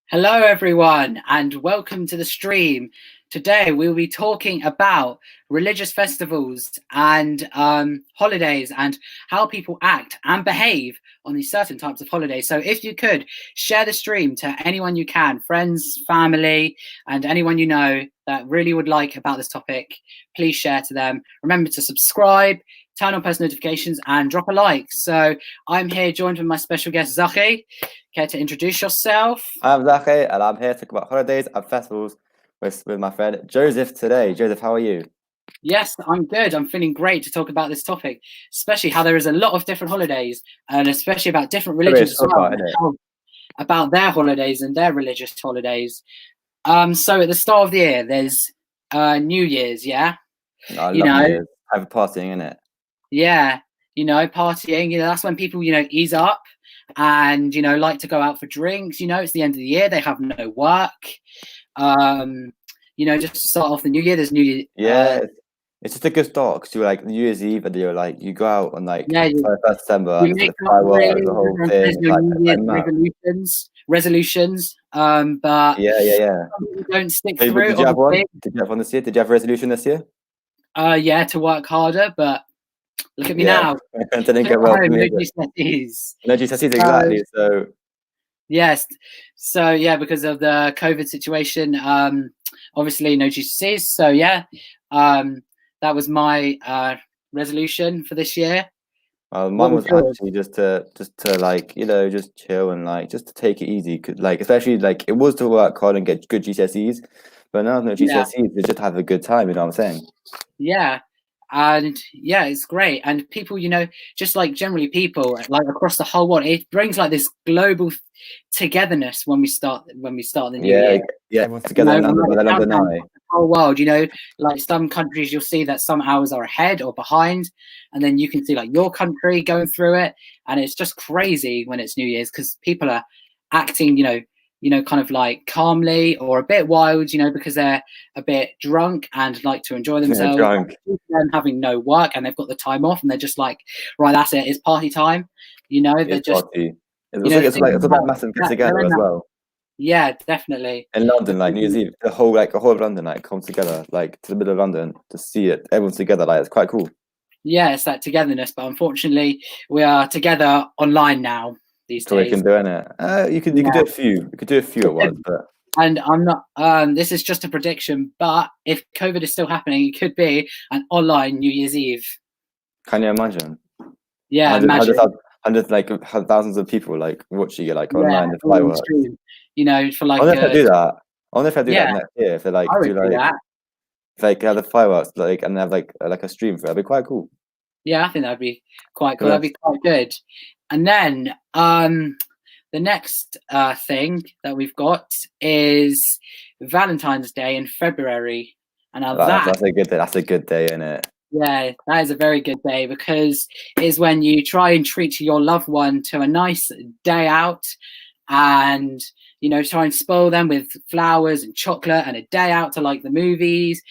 Hello, everyone, and welcome to the stream. Today, we'll be talking about religious festivals and holidays and how people act and behave on these certain types of holidays. So if you could share the stream to anyone you can, friends, family, and anyone you know that really would like about this topic, please share to them. Remember to subscribe, turn on post notifications, and drop a like. So I'm here joined with my special guest, Zaki. Care to introduce yourself? I'm Zaki, and I'm here to talk about holidays and festivals with my friend Joseph today. Joseph, how are you? Yes, I'm good. I'm feeling great to talk about this topic, especially how there is a lot of different holidays, and especially about different religions as well, about their holidays and their religious holidays. So at the start of the year, there's New Year's, yeah. I love New Year's. Have a partying, innit? Yeah, partying. That's when people, ease up and like to go out for drinks. It's the end of the year; they have no work. Just to start off the new year, there's New Year. Yeah, it's just a good start because you're like New Year's Eve, and you're like you go out on like 1st December, you make the whole thing. Your New Year's resolutions. But yeah. Don't stick through. Did you have one? Did you have one this year? Did you have a resolution this year? Yeah, to work harder, but look at me now. Didn't go well for me. No GCSEs, exactly. So yes, because of the COVID situation, obviously no GCSEs. So that was my resolution for this year. Mine was actually just to like just chill and like just to take it easy, like especially like it was to work hard and get good GCSEs, but now no GCSEs, to just have a good time. You know what I'm saying? Yeah. And it's great. And people, just like generally people like across the whole world, it brings like this global togetherness when we start the new year. Yeah, everyone's together under the eye. The whole world, like some countries you'll see that some hours are ahead or behind, and then you can see like your country going through it, and it's just crazy when it's New Year's because people are acting, kind of like calmly or a bit wild, because they're a bit drunk and like to enjoy themselves. And having no work and they've got the time off and they're just like, right, that's it. It's party time. They're just. It's like massive get together as well. Yeah, definitely. In London, like New Year's Eve, the whole of London like comes together, like to the middle of London to see it. Everyone's together, like it's quite cool. Yeah, it's that togetherness, but unfortunately, we are together online now these days. So we can do it. You could do a few. You could do a few at once, but. And I'm not. This is just a prediction, but if COVID is still happening, it could be an online New Year's Eve. Can you imagine? Yeah, imagine. Hundreds, like thousands of people like watching it like online the fireworks. For like. I wonder if I do that. I wonder if I do that next year. If they like do that. If like have the fireworks like and have like a stream for it, that'd be quite cool. Yeah, I think that'd be quite cool. That'd be quite good. And then the next thing that we've got is Valentine's Day in February, and that's a good day. That's a good day, isn't it? Yeah, that is a very good day because it's when you try and treat your loved one to a nice day out, and try and spoil them with flowers and chocolate and a day out to like the movies.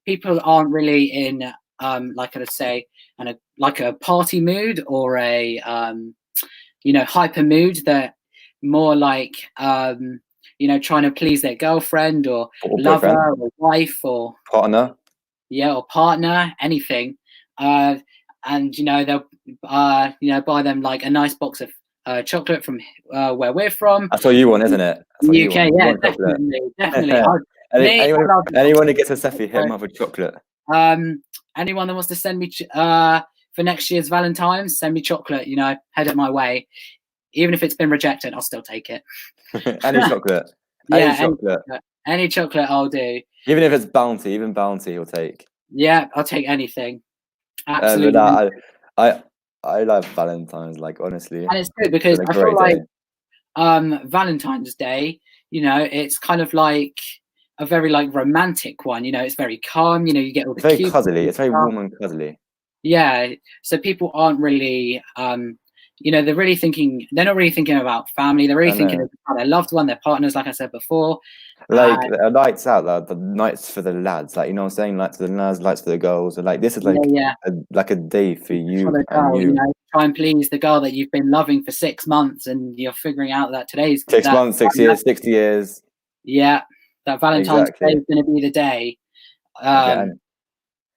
People aren't really in like I'd say, like a party mood or a hyper mood. They're more like trying to please their girlfriend or lover or wife or partner. Yeah, or partner, anything. And they'll buy them like a nice box of chocolate from where we're from. That's what you want, isn't it? UK, yeah, definitely. Anyone who gets a Seffi, hit them up with chocolate. Anyone that wants to send me for next year's Valentine's, send me chocolate. Head it my way. Even if it's been rejected, I'll still take it. Any chocolate. Any chocolate I'll do. Even if it's Bounty, even Bounty he'll take. Yeah, I'll take anything. Absolutely. I love Valentine's, like honestly. And it's good because I feel like Valentine's Day, it's kind of like a very like romantic one. It's very calm. You get all the very cuddly. It's very warm and cuddly. Yeah. So people aren't really they're not really thinking about family. They're really thinking about their loved one, their partners, like I said before. Like lights out, the nights for the lads, like lights for the lads, lights for the girls, and like this is like a day for you and you. try and please the girl that you've been loving for 6 months, and you're figuring out that today's 6 months, 6 years, 60 years. Yeah, that Valentine's Day is going to be the day. Okay,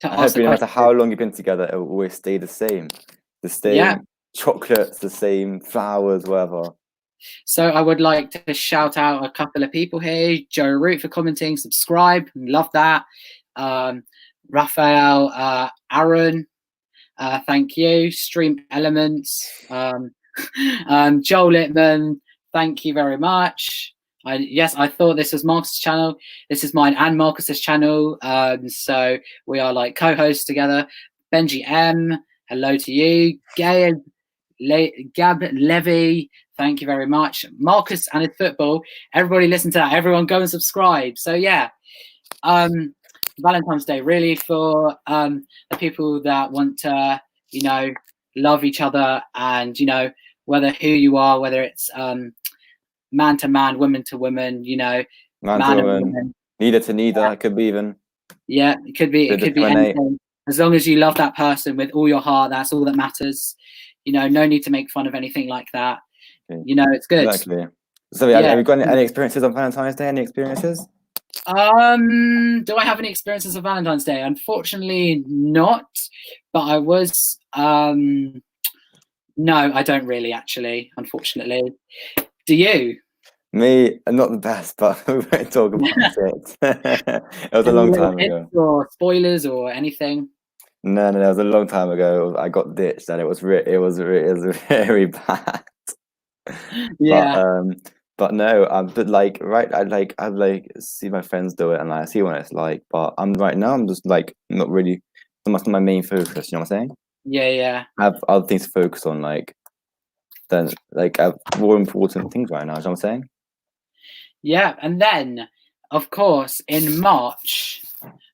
I hope no matter how long you've been together, it will always stay the same. The same chocolates, the same flowers, whatever. So I would like to shout out a couple of people here. Joe Root for commenting, subscribe, love that. Raphael, Aaron, thank you. Stream Elements, Joel Littman, thank you very much. Yes, I thought this was Marcus's channel. This is mine and Marcus's channel. So we are like co-hosts together. Benji M, hello to you. Gab Levy, thank you very much. Marcus and his football. Everybody listen to that. Everyone go and subscribe. So yeah, Valentine's Day really for the people that want to, love each other, and whether who you are, whether it's man to man, woman to woman, man to woman, neither to neither. It could be even. Yeah, it could be anything. As long as you love that person with all your heart, that's all that matters. No need to make fun of anything like that. Okay. It's good. Exactly. So have you got any experiences on Valentine's Day? Any experiences? Do I have any experiences of Valentine's Day? Unfortunately not, but I was no, I don't really actually, unfortunately. Do you? Me, not the best, but we won't talk about it. It was a long time ago. Or spoilers or anything? No, it was a long time ago. I got ditched, and it was very bad. Yeah. But no, but like I see my friends do it, and I see what it's like. But I'm just like not really. That's my main focus. You know what I'm saying? Yeah. I have other things to focus on, I have more important things right now. You know what I'm saying? Yeah, and then of course in March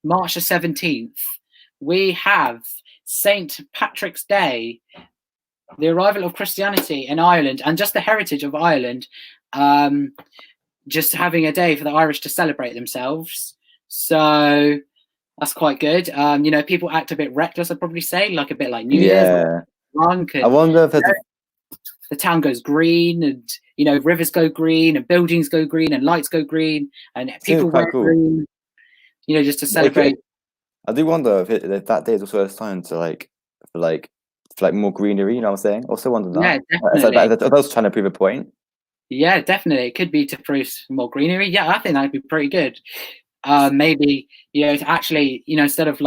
the 17th, we have St. Patrick's Day, the arrival of Christianity in Ireland, and just the heritage of Ireland. Just having a day for the Irish to celebrate themselves. So that's quite good. People act a bit reckless, I'd probably say, like a bit like New Year's. Drunk, and, I wonder if the town goes green, and rivers go green, and buildings go green, and lights go green, and people wear green. Just to celebrate. I do wonder if that day is also a sign to for more greenery. You know what I'm saying? Also wonder that. Yeah, definitely. I was trying to prove a point. Yeah, definitely. It could be to prove more greenery. Yeah, I think that'd be pretty good. Maybe to actually instead of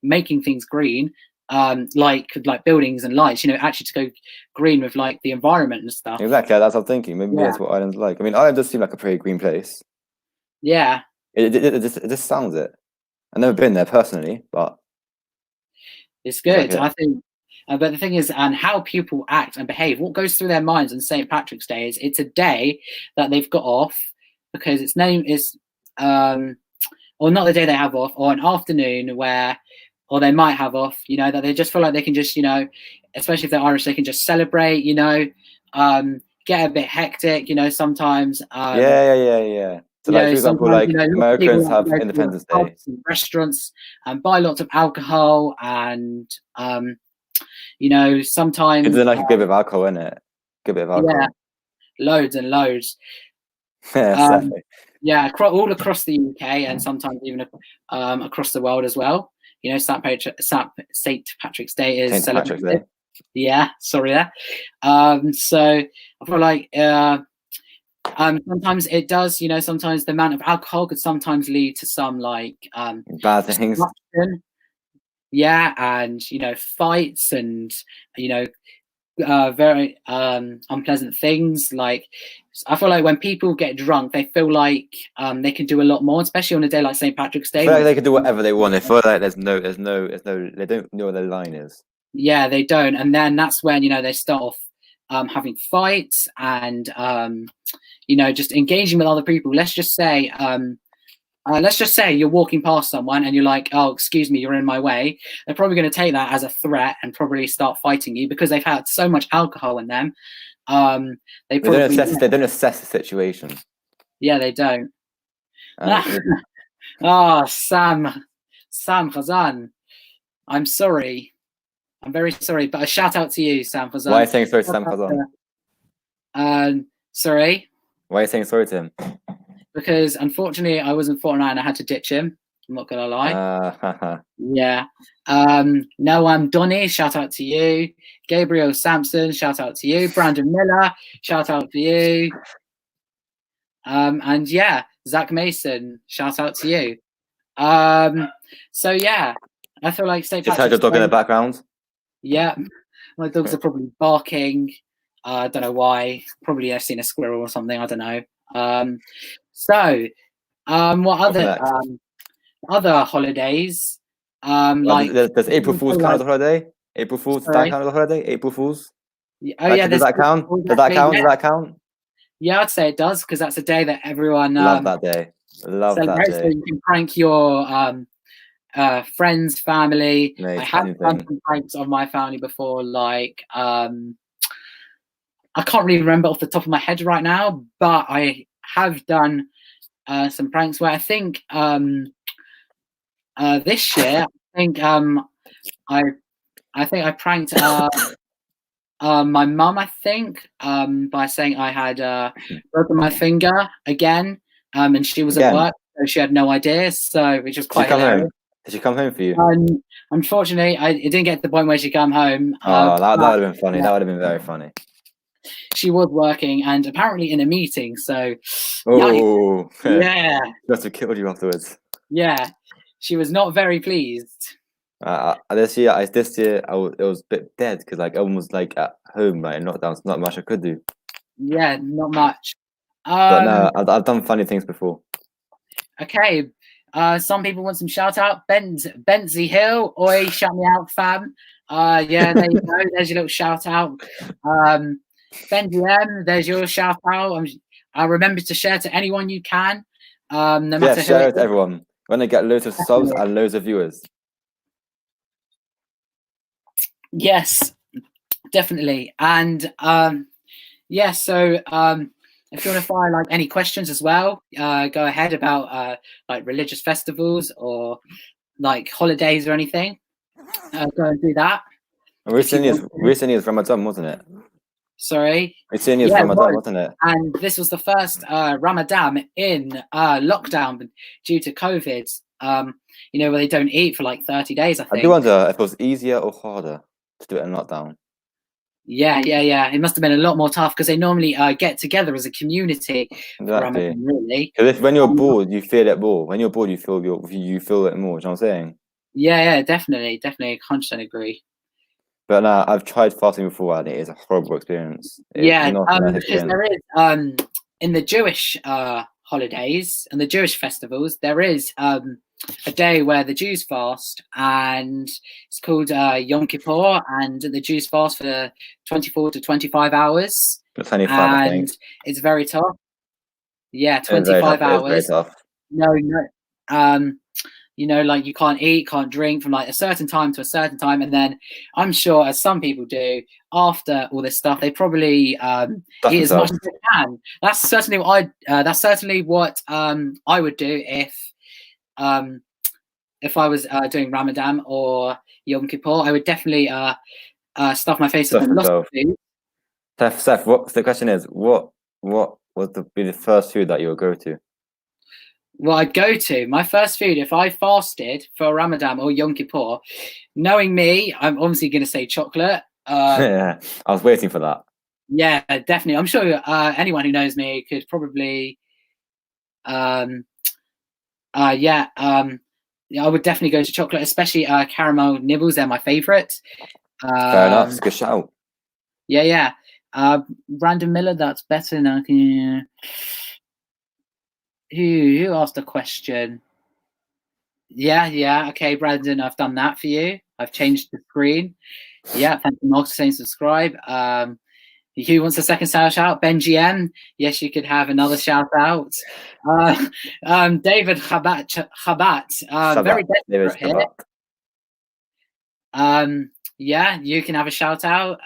making things green, like buildings and lights, actually to go green with the environment and stuff. Exactly, that's what I'm thinking. Maybe that's what Ireland's like. I mean, Ireland does seem like a pretty green place. Yeah, it just sounds it. I've never been there personally, but it's good. I think. But the thing is, and how people act and behave, what goes through their minds on St. Patrick's Day is it's a day that they've got off because its name is, or not the day they have off, or an afternoon or they might have off, that they just feel like they can just, especially if they're Irish, they can just celebrate, get a bit hectic, sometimes. Yeah. So, for example, Americans have Independence Day. Restaurants and buy lots of alcohol and, sometimes. It's like a good bit of alcohol, isn't it? Good bit of alcohol. Yeah, loads and loads. Yeah, all across the UK and sometimes even across the world as well. St. Patrick's Day is celebrated. Yeah, sorry there. So I feel like sometimes it does. Sometimes the amount of alcohol could sometimes lead to some bad things. Yeah, and fights and very unpleasant things. I feel like when people get drunk, they feel like they can do a lot more, especially on a day like St. Patrick's Day. I feel like they can do whatever they want. They feel like there's no. They don't know where their line is. Yeah, they don't, and then that's when they start off having fights and just engaging with other people. Let's just say you're walking past someone and you're like, "Oh, excuse me, you're in my way." They're probably going to take that as a threat and probably start fighting you because they've had so much alcohol in them. They don't assess the situation. Yeah, they don't. Sam Khazan, I'm sorry. I'm very sorry, but a shout out to you, Sam Fazan. Why are you saying sorry to Sam Fazan? Sorry. Why are you saying sorry to him? Because unfortunately I was in Fortnite and I had to ditch him. I'm not gonna lie. Yeah. Noam Donny, shout out to you. Gabriel Sampson, shout out to you. Brandon Miller, shout out to you. And yeah, Zach Mason, shout out to you. So yeah, I feel like St. Just heard your dog in the background. Yeah, my dogs are probably barking. I don't know why. Probably I've seen a squirrel or something. I don't know. What other holidays? Like does April Fool's count as a holiday? April Fool's does that count as a holiday? April Fool's. Oh yeah, does that count? Does that count? Does that count? Yeah, I'd say it does because that's a day that everyone love that day. Love that day. So you can prank your friends, family. Mate, I have done some pranks on my family before, like I can't really remember off the top of my head right now, but I have done some pranks where I think this year I think I pranked my mum, I think, by saying I had broken my finger again, and she was at work, so she had no idea. So which was quite hilarious. Did she come home for you? Unfortunately, it didn't get to the point where she came home. That would have been funny. Yeah. That would have been very funny. She was working and apparently in a meeting. So, yeah, must have killed you afterwards. Yeah, she was not very pleased. This year, it was a bit dead because like everyone was like at home, like not much I could do. Yeah, not much. But no, I've done funny things before. Okay, some people want some shout out. Benzie Hill, oi, shout me out, fam. Yeah, there you go. There's your little shout out. Benji M, there's your shout out. Remember to share to anyone you can. No matter who. Share it to everyone. When they get loads of subs and loads of viewers. Yes, definitely. And yeah, so if you want to fire like any questions as well, go ahead about like religious festivals or like holidays or anything. Go and do that. Recently is Ramadan, wasn't it? Sorry. Recently is Ramadan, wasn't it? And this was the first Ramadan in lockdown due to COVID. You know, where they don't eat for like 30 days, I think. I do wonder if it was easier or harder to do it in lockdown. Yeah. It must have been a lot more tough because they normally get together as a community. Exactly. Really. Because when you're bored, you feel it more. When you're bored, you feel it more. Do you know what I'm saying? Yeah, definitely. 100% agree. But no, I've tried fasting before, and it is a horrible experience. Because there is in the Jewish holidays and the Jewish festivals, there is a day where the Jews fast, and it's called Yom Kippur, and the Jews fast for 24 to 25 hours. 25, and I think. It's very tough. Yeah, 25 hours. It's very tough. No. You know, like you can't eat, can't drink from like a certain time to a certain time, and then I'm sure, as some people do, after all this stuff, they probably eat as much as they can. That's certainly what I would do if I was doing Ramadan or Yom Kippur. I would definitely stuff my face with lots of food. Seth, the question is, what would be the first food that you would go to? Well, I'd go to my first food if I fasted for Ramadan or Yom Kippur. Knowing me, I'm obviously going to say chocolate. Yeah, I was waiting for that. Yeah, definitely. I'm sure anyone who knows me could probably. I would definitely go to chocolate, especially caramel nibbles. They're my favorite. Fair enough. It's a good shout. Yeah. Brandon Miller, that's better now. Who asked a question? Yeah. Okay, Brandon, I've done that for you. I've changed the screen. Yeah, thank you, Mark, for saying subscribe. Who wants a second shout out? Benji M. Yes, you could have another shout out. David Chabat. Very desperate here. Yeah, you can have a shout out.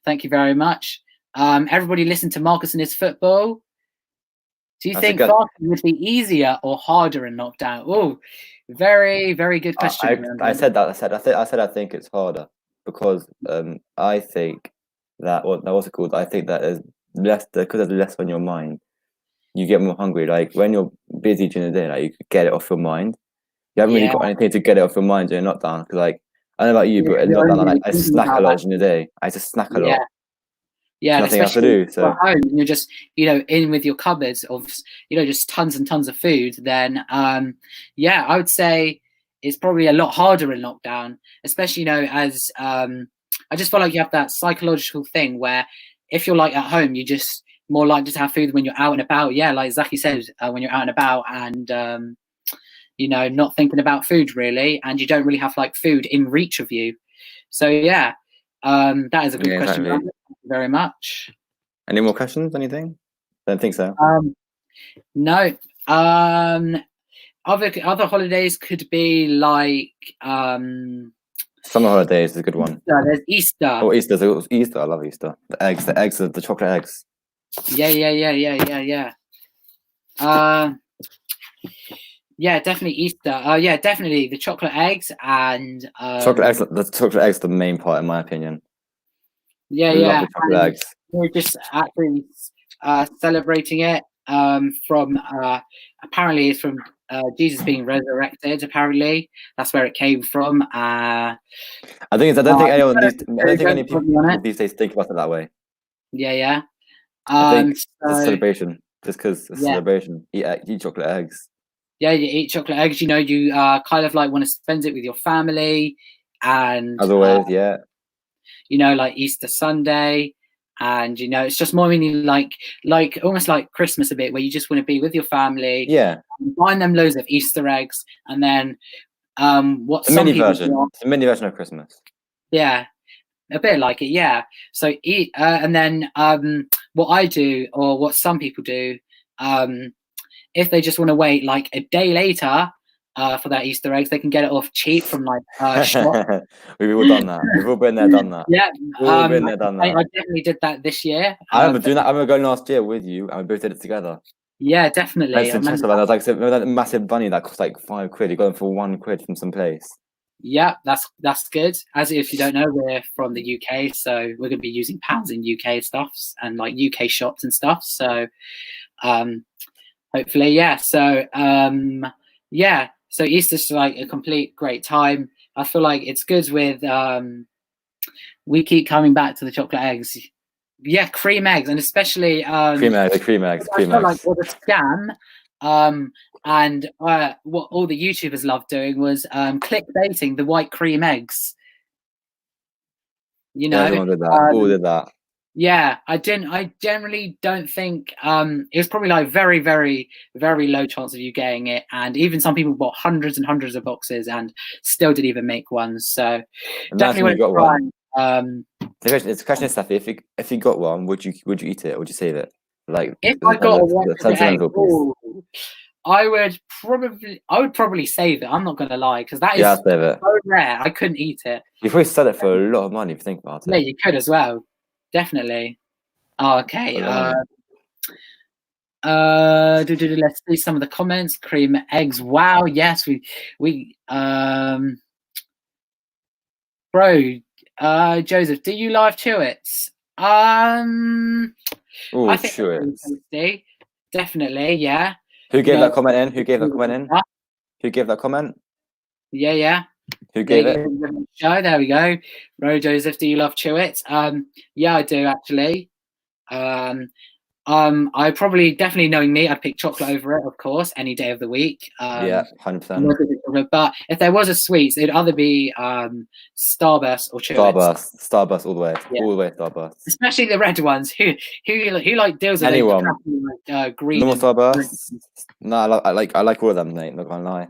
Thank you very much. Everybody listen to Marcus and his football. Do you think fasting would be easier or harder in lockdown? Oh, Very, very good question. I said that. I said I think it's harder because I think that what's it called? I think that there's less because there's less on your mind. You get more hungry. Like when you're busy during the day, like you could get it off your mind. You haven't really got anything to get it off your mind during lockdown. Because like I don't know about you, but in lockdown, I snack a lot during the day. I just snack a lot. Yeah, There's nothing else to do. So at home, you're just in with your cupboards of just tons and tons of food. Then yeah, I would say it's probably a lot harder in lockdown, especially as I just feel like you have that psychological thing where if you're like at home, you just more likely to have food when you're out and about. Yeah, like Zaki said, when you're out and about and not thinking about food really, and you don't really have like food in reach of you. So yeah, that is a good question. Exactly. Thank you very much. Any more questions? Anything? Don't think so. No. Other holidays could be like summer holidays is a good one. There's Easter. Oh, Easter. I love Easter. The eggs, the chocolate eggs. Yeah. Yeah, definitely Easter. Yeah, definitely the chocolate eggs and chocolate eggs. The chocolate eggs, the main part, in my opinion. Yeah, love the chocolate eggs. We're just actually celebrating it from apparently it's from Jesus being resurrected. Apparently, that's where it came from. I don't think any people these days think about it that way. Yeah. I think it's a celebration, just because it's a celebration. Eat chocolate eggs. Yeah, you eat chocolate eggs. You kind of like want to spend it with your family, and as always, like Easter Sunday. And it's just more meaning like almost like Christmas a bit, where you just want to be with your family. Yeah, buying them loads of Easter eggs, and then what a mini version. It's a mini version of Christmas. Yeah, a bit like it. Yeah. So eat, and then what I do, or what some people do, if they just want to wait like a day later for that Easter eggs, they can get it off cheap from like shop. We've all done that. We've all been there, done that. Yeah, we've all been there, done that. I definitely did that this year. I remember doing that. I remember going last year with you, and we both did it together. Yeah, definitely. I was like, remember that massive bunny that cost like £5? You got them for £1 from some place. Yeah, that's good. As if you don't know, we're from the UK, so we're going to be using pounds in UK stuffs and like UK shops and stuff. So hopefully, yeah. So yeah. So Easter's like a complete great time. I feel like it's good with we keep coming back to the chocolate eggs. Yeah, cream eggs, and especially cream eggs. Like what a scam. And what all the YouTubers loved doing was clickbaiting the white cream eggs. Everyone did that. All did that. Yeah, I generally don't think it was probably like very, very, very low chance of you getting it, and even some people bought hundreds and hundreds of boxes and still didn't even make one. So definitely got one. The question is, Steffi, if you got one, would you eat it or would you save it? Like if I got I would probably save it. I'm not gonna lie, because that is so rare. I couldn't eat it. You probably sell it for a lot of money if you think about it. Yeah, you could as well. Definitely. Oh, okay. Let's see some of the comments. Cream eggs. Wow. Yes, we bro. Joseph, do you love Chewits? I think Chewits. Definitely, yeah. Who gave that comment in? Who gave that comment? Yeah. Who gave it? Show. There we go. Bro, Joseph, do you love Chewits? Yeah, I do actually. I probably, definitely knowing me, I'd pick chocolate over it, of course, any day of the week. Yeah, 100%. But if there was a sweet, it'd either be Starburst or Chewits. Starburst all the way, all the way Starburst. Especially the red ones. Who like deals with anyone? Like, green. Normal Starburst. No, I like all of them, mate. Not gonna lie.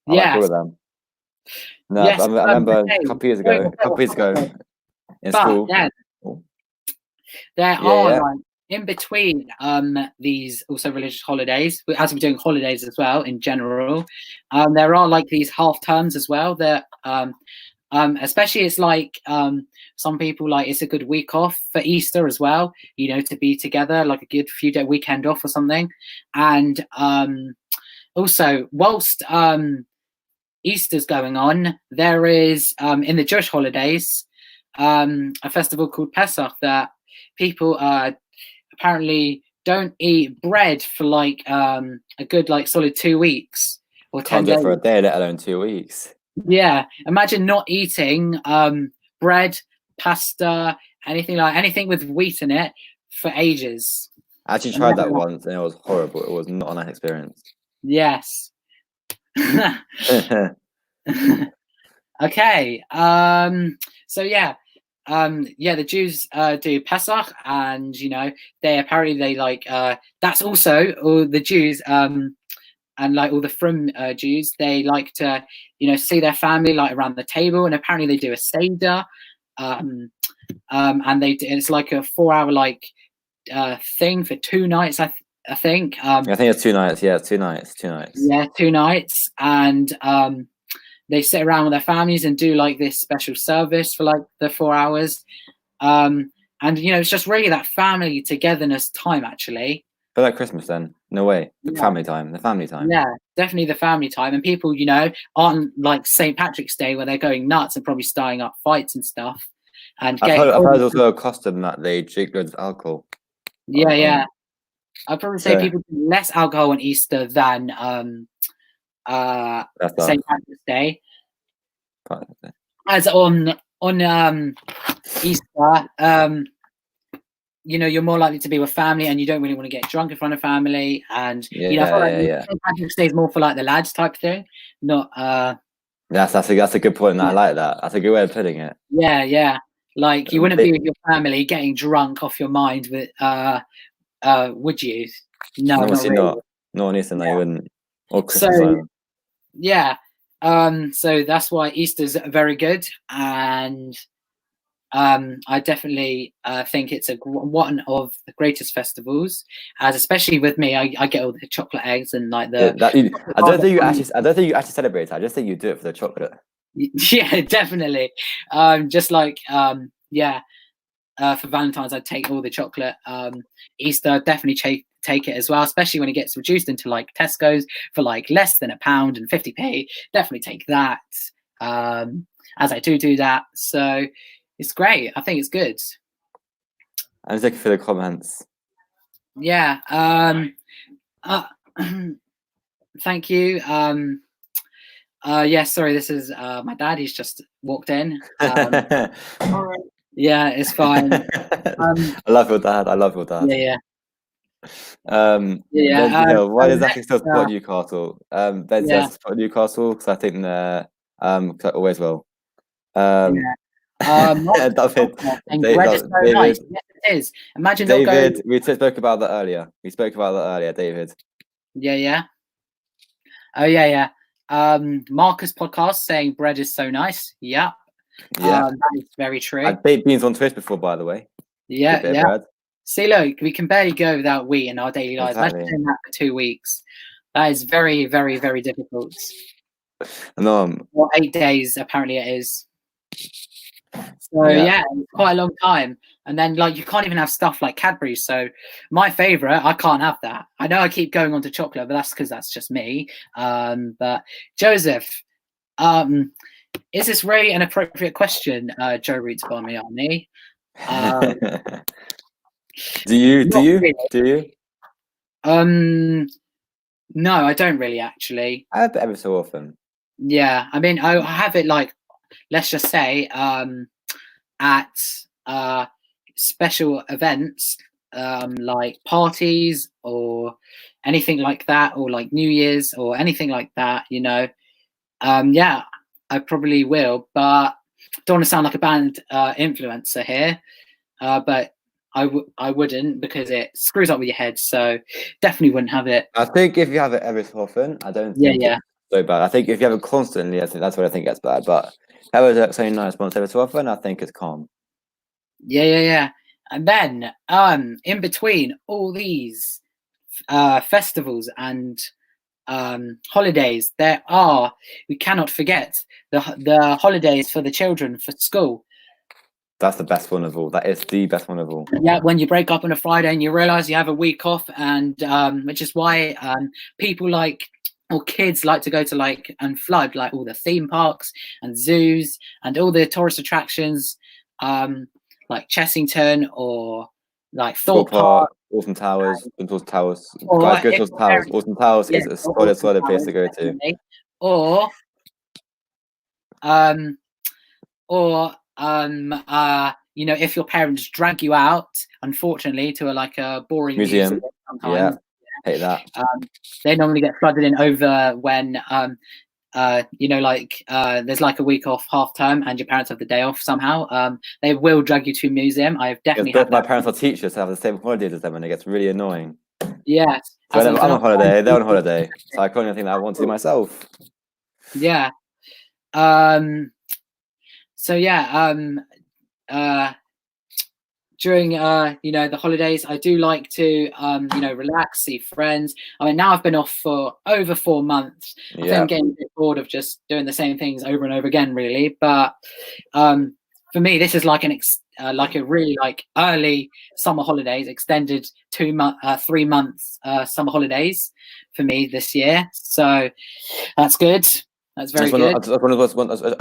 I like all of them. No, yes, I remember a couple years ago in school. Yeah, there are like in between these also religious holidays, as we're doing holidays as well in general. There are like these half terms as well that especially it's like some people like it's a good week off for Easter as well, to be together, like a good few day weekend off or something. And also whilst Easter's going on, there is in the Jewish holidays a festival called Pesach that people apparently don't eat bread for like a good like solid 2 weeks or 10 Can't do it days. for a day, let alone 2 weeks. Yeah, imagine not eating bread, pasta, anything with wheat in it for ages. I actually tried that once and it was horrible. It was not a nice experience. Yes. Okay. So yeah. The Jews do Pesach, and they apparently like that's also all the Jews and like all the frum Jews, they like to see their family like around the table, and apparently they do a seder, and it's like a 4-hour like thing for 2 nights. I think. I think it's 2 nights. Yeah, 2 nights. 2 nights. Yeah, 2 nights, and they sit around with their families and do like this special service for like the 4 hours, and it's just really that family togetherness time actually. But like Christmas then, no way. The family time. Yeah, definitely the family time, and people aren't like St. Patrick's Day where they're going nuts and probably starting up fights and stuff. And I've heard also a custom that they drink loads of alcohol. Yeah. I'd probably say people do less alcohol on Easter than St. Patrick's Day. As on Easter, you're more likely to be with family, and you don't really want to get drunk in front of family. And St. Patrick's Day is more for like the lads type thing, not. That's a good point. I like that. That's a good way of putting it. Yeah. Like you wouldn't be with your family getting drunk off your mind with would you? No, not really. Not on Easter, no, you wouldn't. Or Christmas. So, yeah. So that's why Easter's very good, and I definitely think it's one of the greatest festivals. As especially with me, I get all the chocolate eggs and like the. I don't think you actually celebrate it. I just think you do it for the chocolate. Yeah, definitely. Just like for Valentine's, I'd take all the chocolate. Easter, definitely take it as well, especially when it gets reduced into like Tesco's for like less than £1.50. Definitely take that. As I do that, so it's great. I think it's good. I'm looking for the comments. Yeah. Thank you. Yeah. Sorry, this is my dad. He's just walked in. Yeah, it's fine. I love your dad. Yeah. Why does Zach still support Newcastle? Ben says support Newcastle because I think they're always will. David, yes, it is. Imagine David. We spoke about that earlier. David. Yeah. Oh yeah. Marcus podcast saying bread is so nice. Yeah. That is very true. I've baked beans on toast before, by the way. Yeah. Bread. See, look, we can barely go without wheat in our daily lives. Exactly. Imagine doing that for 2 weeks. That is very, very, very difficult. No. Well, 8 days apparently it is. So yeah, quite a long time. And then like you can't even have stuff like Cadbury. So my favorite, I can't have that. I know I keep going on to chocolate, but that's because that's just me. But Joseph, is this really an appropriate question? Joe Roots Barmiani. Do you? No, I don't really actually. I have it every so often. Yeah, I mean, I have it like, let's just say, at special events, like parties or anything like that, or like New Year's or anything like that. Yeah, I probably will, but don't want to sound like a bad influencer here. But I wouldn't, because it screws up with your head. So definitely wouldn't have it. I think if you have it every so often, I don't think it's so bad. I think if you have it constantly, I think that's what I think gets bad. But if it's saying nice once every so often, I think it's calm. Yeah. And then in between all these festivals and holidays, we cannot forget the holidays for the children for school. That's the best one of all. That is the best one of all. Yeah, when you break up on a Friday and you realize you have a week off, and which is why people like or kids like to go to like and flood like all the theme parks and zoos and all the tourist attractions, like Chessington or like Thorpe Thorpe Park. Park, Alton Towers, Alton Towers. Or Guys, go to if Alton your Towers. parents, Alton Towers yeah, is a or solid, Alton solid place to Towers, go to. definitely. Or um or you know, if your parents drag you out, unfortunately, to like a boring museum Museum. Yeah, sometimes, hate that. they normally get flooded in over when you know, like there's like a week off half term and your parents have the day off somehow. They will drag you to a museum. I've Because definitely both had my that. parents are teachers, so I have the same holidays as them, and it gets really annoying. Yes. So whenever I'm on Not holiday, they're on holiday. So I can't even think that I want to do myself. yeah. So yeah, uh during you know, the holidays, I do like to you know, relax, see friends. I mean, now I've been off for over 4 months. I think Yeah. I'm getting a bit bored of just doing the same things over and over again, really. But for me, this is like like a really like early summer holidays, extended 3 months summer holidays for me this year. So that's good. That's very good. I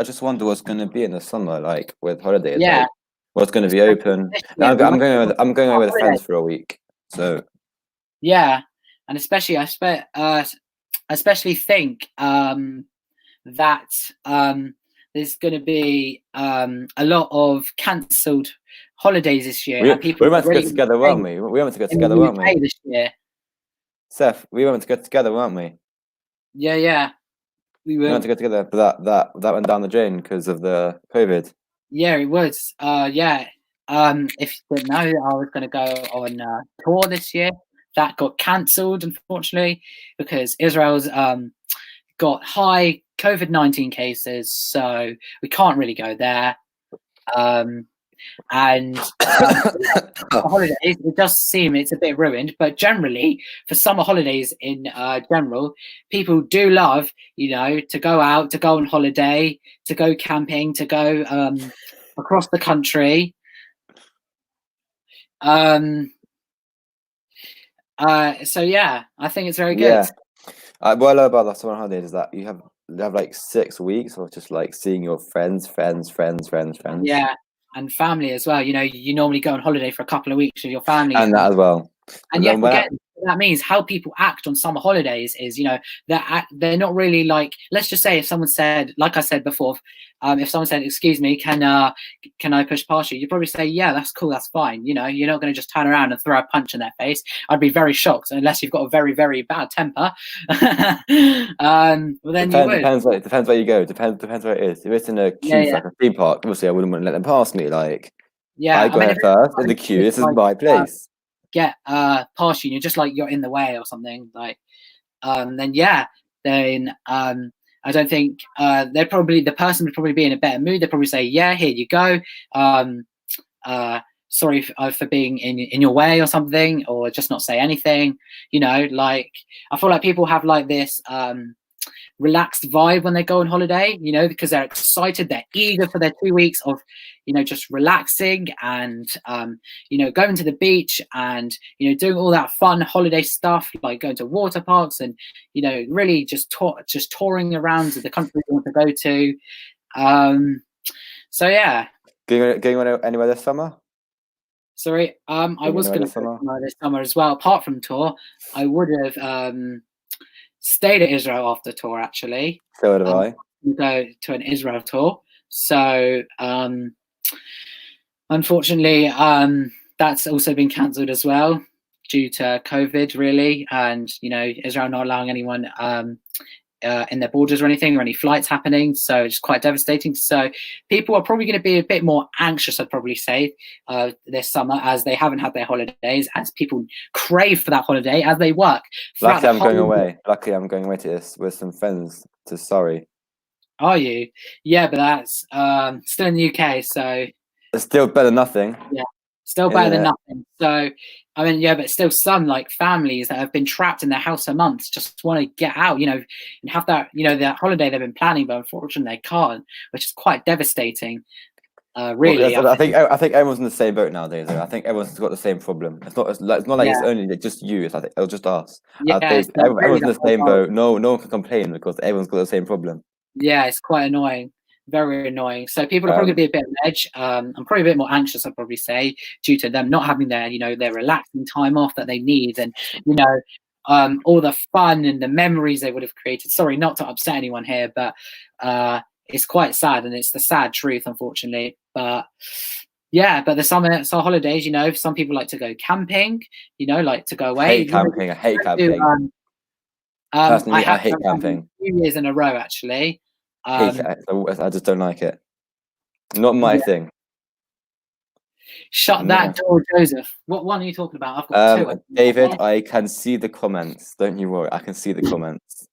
just wonder what's going to be in the summer, like with holidays. Yeah. Like, what's going to be open? Yeah, I'm going away with friends for a week. So yeah, and especially especially think that there's going to be a lot of cancelled holidays this year, and people we were are meant to go really together, weren't we? We were meant to go in together, the weren't we? UK this year. Seth, we were meant to go together, weren't we? Yeah, we We were were. meant to go together, but that went down the drain because of the COVID. Yeah, it was. Yeah. If you didn't know, I was going to go on tour this year. That got cancelled, unfortunately, because Israel's got high COVID-19 cases, so we can't really go there. And summer holidays, it does seem it's a bit ruined, but generally for summer holidays in general, people do love, you know, to go out, to go on holiday, to go camping, to go across the country. So yeah, I think it's very good. Yeah. What I love about the summer holidays is that you have like 6 weeks of just like seeing your friends. Yeah, and family as well. You know, you normally go on holiday for a couple of weeks with your family, And that as well. and yet forget that means how people act on summer holidays is, you know, they're not really like, let's just say if someone said, like I said before, if someone said, excuse me, can I push past you, you'd probably say, yeah, that's cool, that's fine. You know, you're not going to just turn around and throw a punch in their face. I'd be very shocked unless you've got a very, very bad temper. Well, then you would. Depends where you go. Depends where it is. If it's in a queue for like a theme park, obviously I wouldn't want to let them pass me. Like, yeah, I go ahead first in the queue. This is my place. Get past you, and you're just like you're in the way or something. Like, then yeah, then I don't think the person would probably be in a better mood. They'd probably say, yeah, here you go. Sorry for being in your way or something, or just not say anything. You know, like I feel like people have like this relaxed vibe when they go on holiday, you know, because they're excited, they're eager for their 2 weeks of, you know, just relaxing and you know, going to the beach and, you know, doing all that fun holiday stuff like going to water parks and, you know, really just touring around the country you want to go to. So yeah. Going anywhere this summer? Sorry, I was going to go this summer as well. Apart from tour, I would have stayed at Israel after tour, actually. So did I. Go to an Israel tour. So unfortunately, that's also been cancelled as well due to COVID, really. And, you know, Israel not allowing anyone in their borders or anything, or any flights happening. So it's quite devastating. So people are probably going to be a bit more anxious, I'd probably say, this summer, as they haven't had their holidays, as people crave for that holiday, as they work. Luckily, I'm going away. Luckily, I'm going away to this with some friends to Surrey. Are you? Yeah, but that's still in the UK, so it's still better than nothing. Yeah, still better than nothing. So, I mean, yeah, but still, some like families that have been trapped in their house for months just want to get out, you know, and have that, you know, that holiday they've been planning, but unfortunately they can't, which is quite devastating. Really, I think everyone's in the same boat nowadays. Though. I think everyone's got the same problem. It's not like it's only just you. It's like it's just us. yeah, I think really everyone's in the same boat. No one can complain because everyone's got the same problem. yeah, it's quite annoying, very annoying. So people are probably going to be a bit on edge. I'm probably a bit more anxious, I'd probably say, due to them not having their, their relaxing time off that they need, and all the fun and the memories they would have created. Sorry, not to upset anyone here, but it's quite sad, and it's the sad truth, unfortunately. But yeah, but the summer holidays, some people like to go camping, like to go away. I hate camping. I hate camping. Personally, I hate camping. 2 years in a row, actually. I just don't like it. Not my thing. Shut that door, Joseph. What one are you talking about? I've got two. David, I can see the comments. Don't you worry. I can see the comments.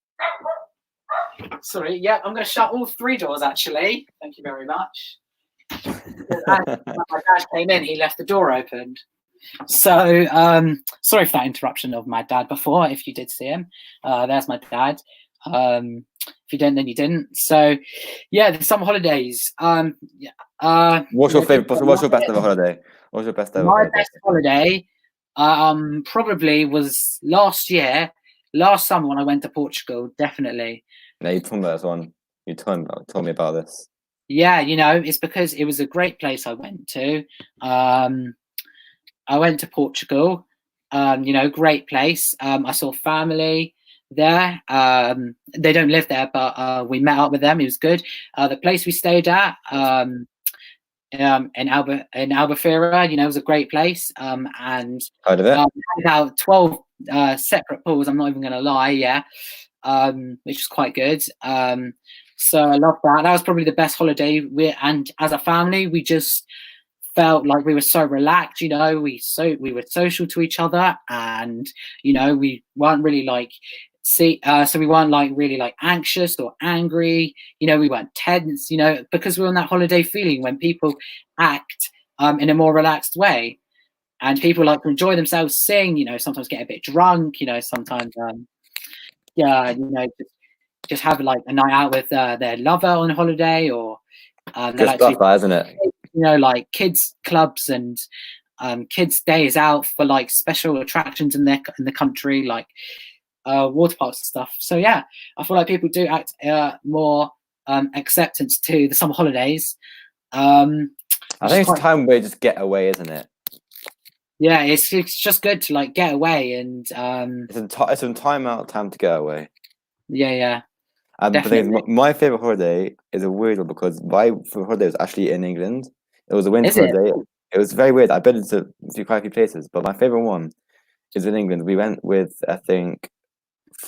Sorry. Yeah, I'm going to shut all 3 doors, actually. Thank you very much. When my dad came in, he left the door opened. So, sorry for that interruption of my dad before, if you did see him. There's my dad. If you didn't, then you didn't. So, yeah, the summer holidays. What's your favorite? What's your best ever holiday? What's your best ever? My best holiday, probably was last summer when I went to Portugal. Definitely. No, you told me this one. You told me about this. Yeah, it's because it was a great place I went to. I went to Portugal. Great place. I saw family there. They don't live there, but we met up with them. It was good. The place we stayed at in Albufeira, it was a great place. And Heard of it? had about 12 separate pools. I'm not even going to lie. Yeah, which was quite good. So I love that. That was probably the best holiday. And as a family, we just felt like we were so relaxed. We were social to each other, and we weren't really so we weren't really anxious or angry. We weren't tense. Because we were on that holiday feeling when people act in a more relaxed way, and people like to enjoy themselves, sing. Sometimes get a bit drunk. Sometimes just have a night out with their lover on holiday, or good stuff, isn't it? Like kids clubs and kids days out for special attractions in the country, like water parks and stuff. So yeah, I feel like people do act more acceptance to the summer holidays. I think it's time where you just get away, isn't it? Yeah, it's just good to get away, and it's a time to get away. Yeah. My favorite holiday is a weird one because my favorite holiday was actually in England. It was a winter holiday. It was very weird. I've been to quite a few places, but my favorite one is in England. We went with, I think,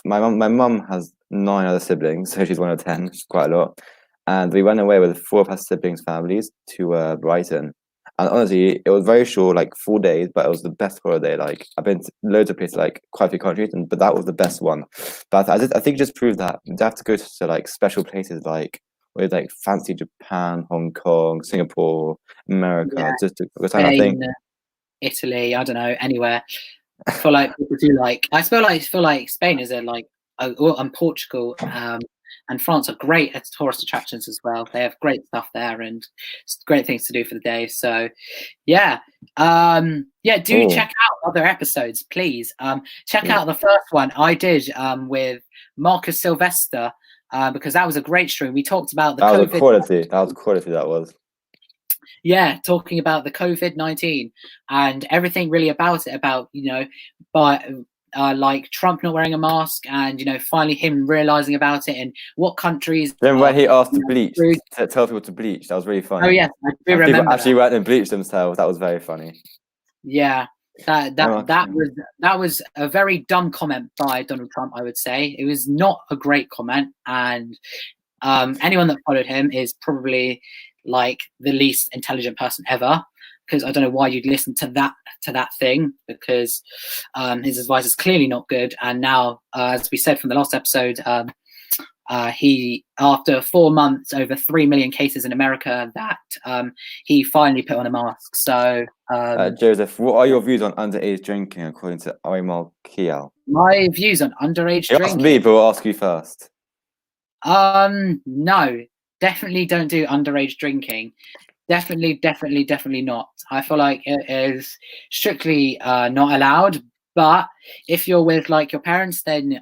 my mum has 9 other siblings, so she's one of 10, which is quite a lot. And we went away with 4 of her siblings' families to Brighton. And honestly, it was very short, 4 days, but it was the best holiday. I've been to loads of places, quite a few countries, but that was the best one. But I think it just proved that you have to go to special places where fancy Japan, Hong Kong, Singapore, America, just to go time. I think Italy, I don't know, anywhere. I feel like people do I feel like Spain is and Portugal and France are great at tourist attractions as well. They have great stuff there and great things to do for the day. So yeah. Check out other episodes, please. Check out the first one I did with Marcus Sylvester, because that was a great stream. We talked about that was quality. That was quality. That was. Yeah, talking about the COVID-19 and everything really about it, Trump not wearing a mask, and finally him realizing about it and what countries. Then when he asked to tell people to bleach, that was really funny. Oh yes, I do remember. People actually went and bleached themselves. That was very funny. Yeah, that was a very dumb comment by Donald Trump. I would say it was not a great comment, and anyone that followed him is probably the least intelligent person ever, because I don't know why you'd listen to that thing, because his advice is clearly not good. And now, as we said from the last episode, he, after 4 months, over 3 million cases in America, that he finally put on a mask. So Joseph, what are your views on underage drinking according to Aymal Kial? My views on underage drinking? Ask me, but we'll ask you first. No, definitely don't do underage drinking. Definitely not. I feel like it is strictly not allowed. But if you're with like your parents, then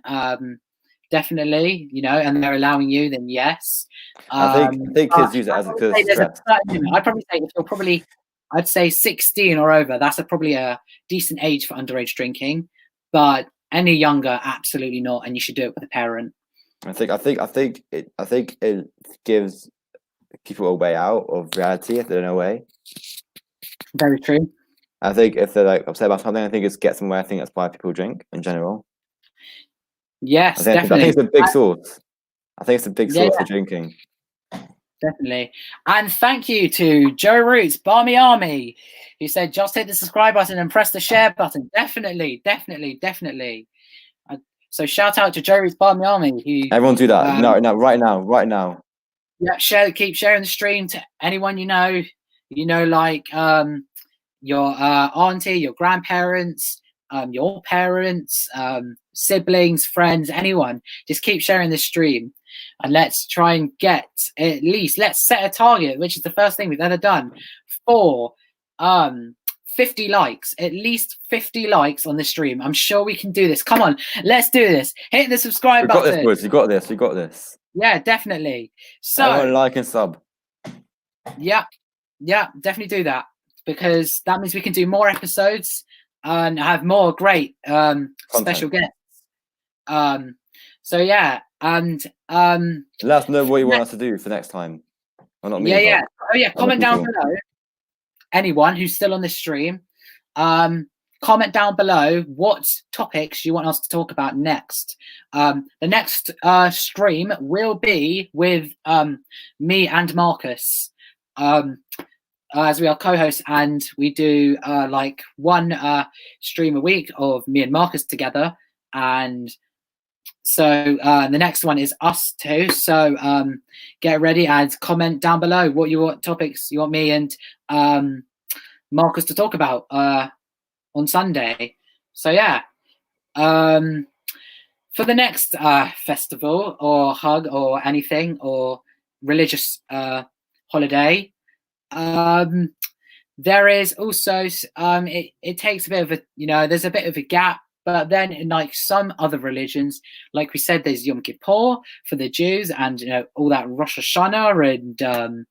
definitely, you know, and they're allowing you, then yes. I think But kids use it I'd as a probably cause say there's a stress. certain limit. I'd probably say if you're probably, I'd say 16 or over, that's probably a decent age for underage drinking. But any younger, absolutely not, and you should do it with a parent. I think it gives people a way out of reality if they're in a way. Very true. I think if they're like upset about something, I think it's get somewhere. I think that's why people drink in general. Yes, I think definitely. it's a big source. I think it's a big Yeah, source for drinking. definitely. And thank you to Joe Roots, Barmy Army, who said, just hit the subscribe button and press the share button. Definitely. So shout out to Joe Roots, Barmy Army. Who, Everyone do that. No, right now. Yeah, keep sharing the stream to anyone you know, like your auntie, your grandparents, your parents, siblings, friends, anyone. Just keep sharing the stream. And let's try and get let's set a target, which is the first thing we've ever done, for 50 likes, at least 50 likes on the stream. I'm sure we can do this. Come on, let's do this. Hit the subscribe button. Got this, boys. You got this. Yeah, definitely. So everyone like and sub. Yeah, definitely do that, because that means we can do more episodes and have more great special guests. So yeah, and let us know what you want us to do for next time. Well, not me. Yeah. Oh yeah, comment down below. Anyone who's still on this stream, comment down below what topics you want us to talk about next. The next stream will be with me and Marcus, as we are co-hosts, and we do like one stream a week of me and Marcus together. And so the next one is us two. So get ready and comment down below what topics you want me and Marcus to talk about on Sunday. So yeah, for the next festival or hug or anything or religious holiday, there is also it takes a bit of a, you know, there's a bit of a gap. But then in like some other religions, like we said, there's Yom Kippur for the Jews, and you know, all that Rosh Hashanah and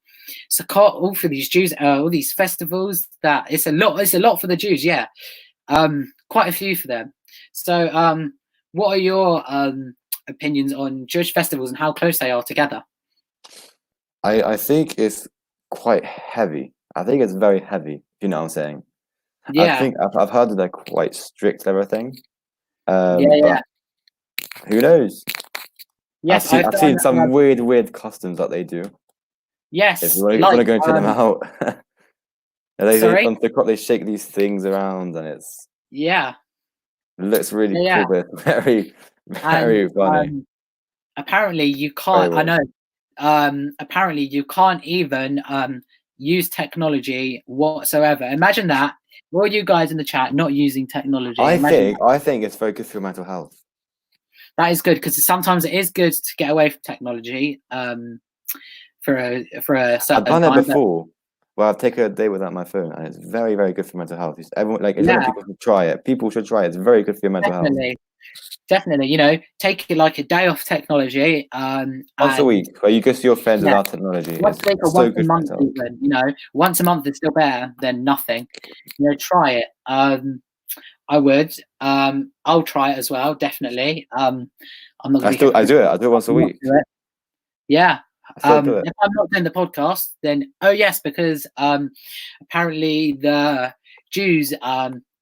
Sukkot, all for these Jews, all these festivals. That it's a lot for the Jews. Yeah, quite a few for them. So what are your opinions on Jewish festivals and how close they are together? I think it's quite heavy. I think it's very heavy. You know what I'm saying? Yeah. I think I've heard that they're quite strict everything. Yeah. Who knows? Yes, I've seen some weird customs that they do. Yes. If you want to go and check them out. They shake these things around, and it looks really cool, but very funny. Apparently you can't. I know. Apparently you can't even use technology whatsoever. Imagine that. All you guys in the chat not using technology. I think it's very good for your mental health. That is good, because sometimes it is good to get away from technology for a certain I've done it before. Well, I've taken a day without my phone, and it's very, very good for mental health. Everyone people should try it. People should try it. It's very good for your mental health. Definitely, you know, take like a day off technology. Once a week, where you go see your friends without technology. Once a week or once a month, even. You know, once a month is still better than nothing. You know, try it. I would. I'll try it as well. Definitely. I'm not. I do it. I do it once a week. Yeah. If I'm not doing the podcast, then yes, because apparently the Jews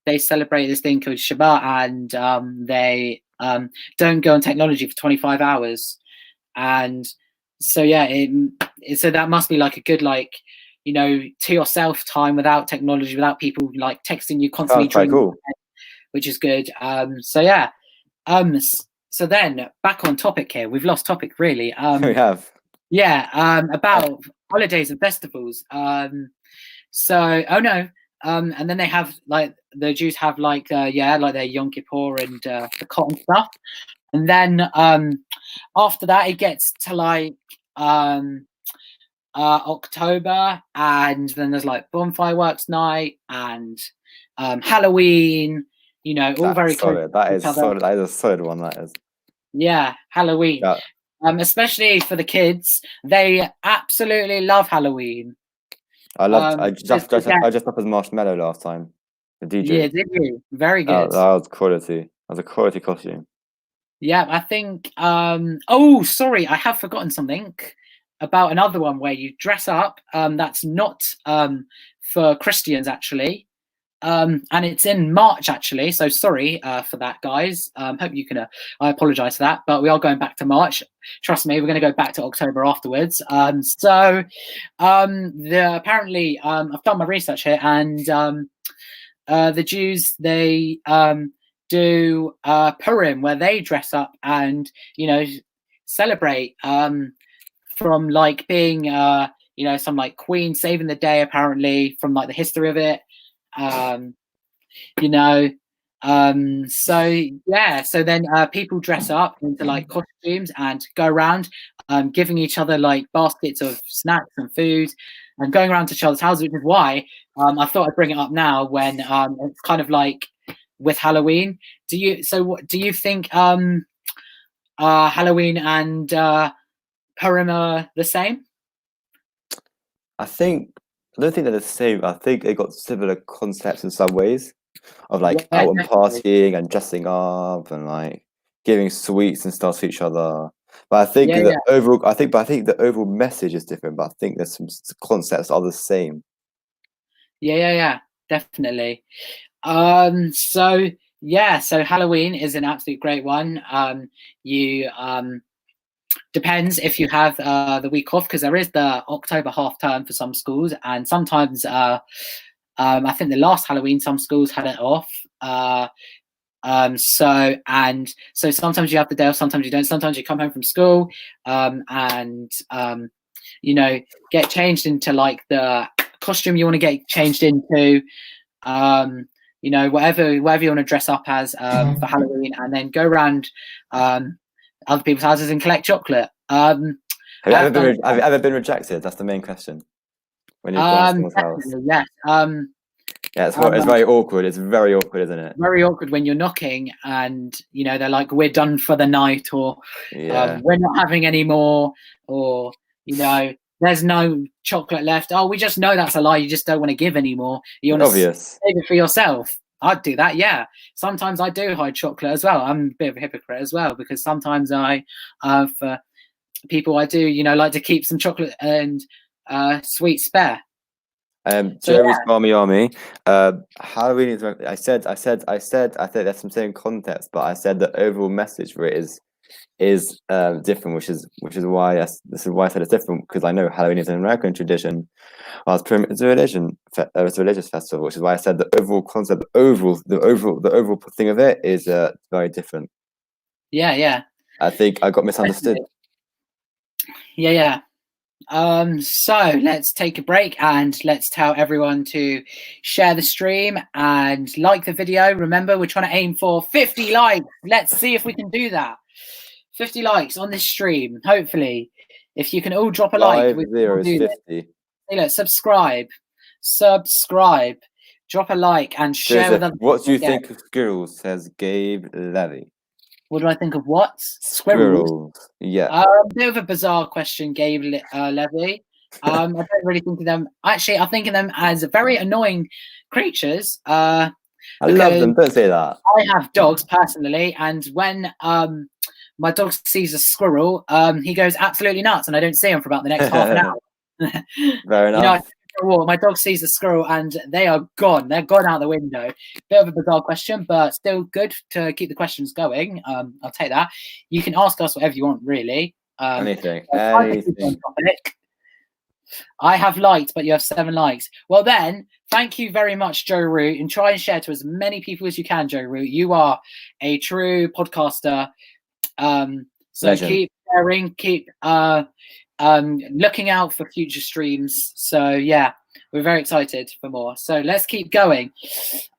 they celebrate this thing called Shabbat, and they don't go on technology for 25 hours, and so yeah, so that must be like a good, like, you know, to yourself time without technology, without people like texting you constantly. That's quite cool. Which is good. So yeah. So then back on topic here. We've lost topic really. We have. Yeah. About holidays and festivals. So and then they have like the Jews have like like their Yom Kippur and the cotton stuff, and then after that it gets to like October, and then there's like bonfire works night and Halloween. You know, all very close to each other. That is a solid one. That is. Yeah, Halloween. Yeah. Especially for the kids, they absolutely love Halloween. I just up as Marshmallow last time. The DJ. Yeah, did you? Very good. That was quality. That was a quality costume. Yeah, I think. Oh, sorry, I have forgotten something about another one where you dress up. That's not for Christians actually. And it's in March actually. So sorry for that, guys. Hope you can. I apologise for that, but we are going back to March. Trust me, we're going to go back to October afterwards. Apparently I've done my research here, and the Jews, they do Purim, where they dress up and celebrate from like being some like queen saving the day, apparently, from like the history of it. So then people dress up into like costumes and go around giving each other like baskets of snacks and food and going around to each other's houses, which is why I thought I'd bring it up now when it's kind of like with Halloween. Do you think Halloween and Purim are the same? I don't think they're the same. I think they got similar concepts in some ways of like out and partying and dressing up and like giving sweets and stuff to each other. But I think the overall message is different. But I think there's some concepts are the same. Yeah, definitely. So Halloween is an absolute great one. Depends if you have the week off, because there is the October half term for some schools, and sometimes I think the last Halloween some schools had it off. So sometimes you have the day off, sometimes you don't. Sometimes you come home from school and get changed into like the costume you want to get changed into. Whatever you want to dress up as for Halloween, and then go around other people's houses and collect chocolate. Have you ever been rejected? That's the main question. When you've gone to someone's house. Yes. Yeah, it's very awkward. It's very awkward, isn't it? Very awkward when you're knocking and they're like, "We're done for the night," or "We're not having any more," or "There's no chocolate left." Oh, we just know that's a lie. You just don't want to give any more. You want to save it for yourself. I'd do that, yeah. Sometimes I do hide chocolate as well. I'm a bit of a hypocrite as well, because sometimes for people I do, like to keep some chocolate and sweet spare. Jeremy's Army Army. Halloween is. I said. I think there's some same context, but I said the overall message for it is different, which is why I said it's different, because I know Halloween is an American tradition, whilst Purim is a religious festival, which is why I said the overall concept, the overall thing of it is very different. Yeah. I think I got misunderstood. Yeah. So let's take a break and let's tell everyone to share the stream and like the video. Remember, we're trying to aim for 50 likes. Let's see if we can do that. 50 likes on this stream. Hopefully, if you can all drop a like, we can do 50. Hey, look, subscribe, drop a like and share with others. What do you think of squirrels? Says Gabe Levy. What do I think of what? Squirrels. Yeah. A bit of a bizarre question, Gabe Levy. I don't really think of them. Actually, I think of them as very annoying creatures. I love them. Don't say that. I have dogs personally, and when my dog sees a squirrel, he goes absolutely nuts, and I don't see him for about the next half an hour. Fair enough. My dog sees a squirrel and they are gone. They're gone out the window. Bit of a bizarre question, but still good to keep the questions going. I'll take that. You can ask us whatever you want, really. Anything. I have liked, but you have 7 likes. Well, then, thank you very much, Joe Root, and try and share to as many people as you can, Joe Root. You are a true podcaster. So Legend. Keep sharing, keep looking out for future streams. So yeah, we're very excited for more. So let's keep going.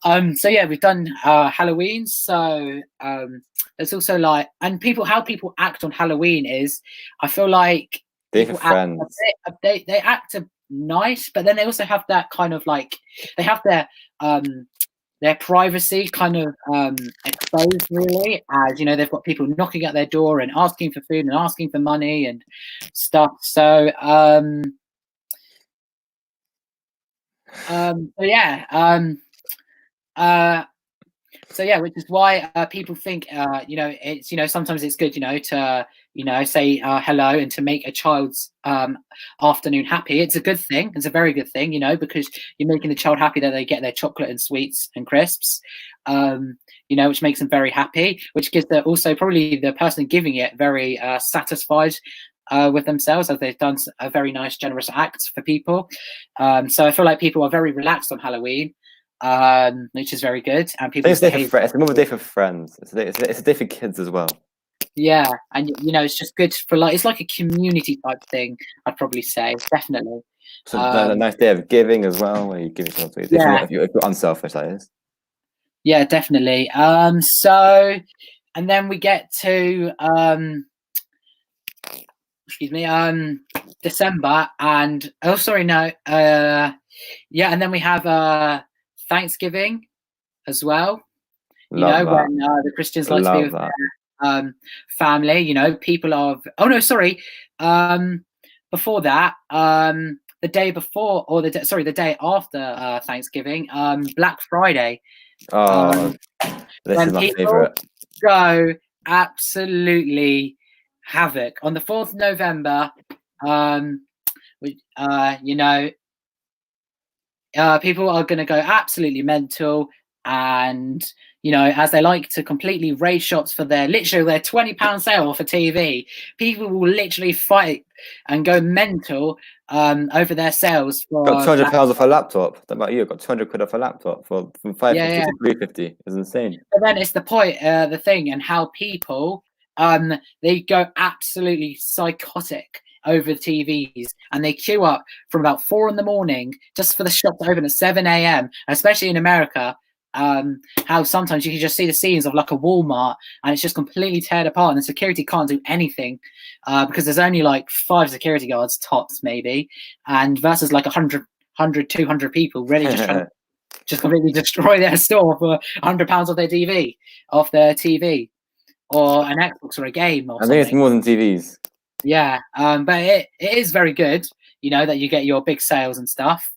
We've done Halloween. So there's also how people act on Halloween is, I feel like They're for friends. They act nice, but then they also have that kind of like they have their privacy kind of exposed, really, as you know, they've got people knocking at their door and asking for food and asking for money and stuff. So which is why people think, you know, it's, you know, sometimes it's good, you know, to, you know, say hello and to make a child's afternoon happy. It's a good thing. It's a very good thing, you know, because you're making the child happy that they get their chocolate and sweets and crisps, you know, which makes them very happy, which gives also probably the person giving it very satisfied with themselves, as they've done a very nice, generous act for people. So I feel like people are very relaxed on Halloween. Which is very good, and people. It's another day for friends. It's a day for kids as well. Yeah, and you know, it's just good for like it's like a community type thing. I'd probably say definitely. So a nice day of giving as well, where you give yourself sweets. Yeah, if you're unselfish, that is. Yeah, definitely. So, and then we get to excuse me, December, and oh, sorry, no, yeah, and then we have Thanksgiving as well. You know, when the Christians like to be with their family. You know, people of before that, the day before or the day after Thanksgiving, Black Friday. This is my favorite. Go absolutely havoc on the 4th of November. You know, people are going to go absolutely mental, and you know, as they like to completely raid shops for their £20 sale for TV. People will literally fight and go mental over their sales. Got £200 off a laptop. What about you? Got £200 off a laptop from £550 to £350. It's insane. But then it's the point, the thing, and how people they go absolutely psychotic over TVs, and they queue up from about 4 a.m. just for the shop to open at 7 a.m. Especially in America. How sometimes you can just see the scenes of like a Walmart and it's just completely teared apart, and the security can't do anything because there's only like 5 security guards tops maybe, and versus like 100 200 people really just trying to just completely destroy their store for £100 off their TV or an Xbox or a game or something. I think it's more than TVs. Yeah, but it is very good, you know, that you get your big sales and stuff.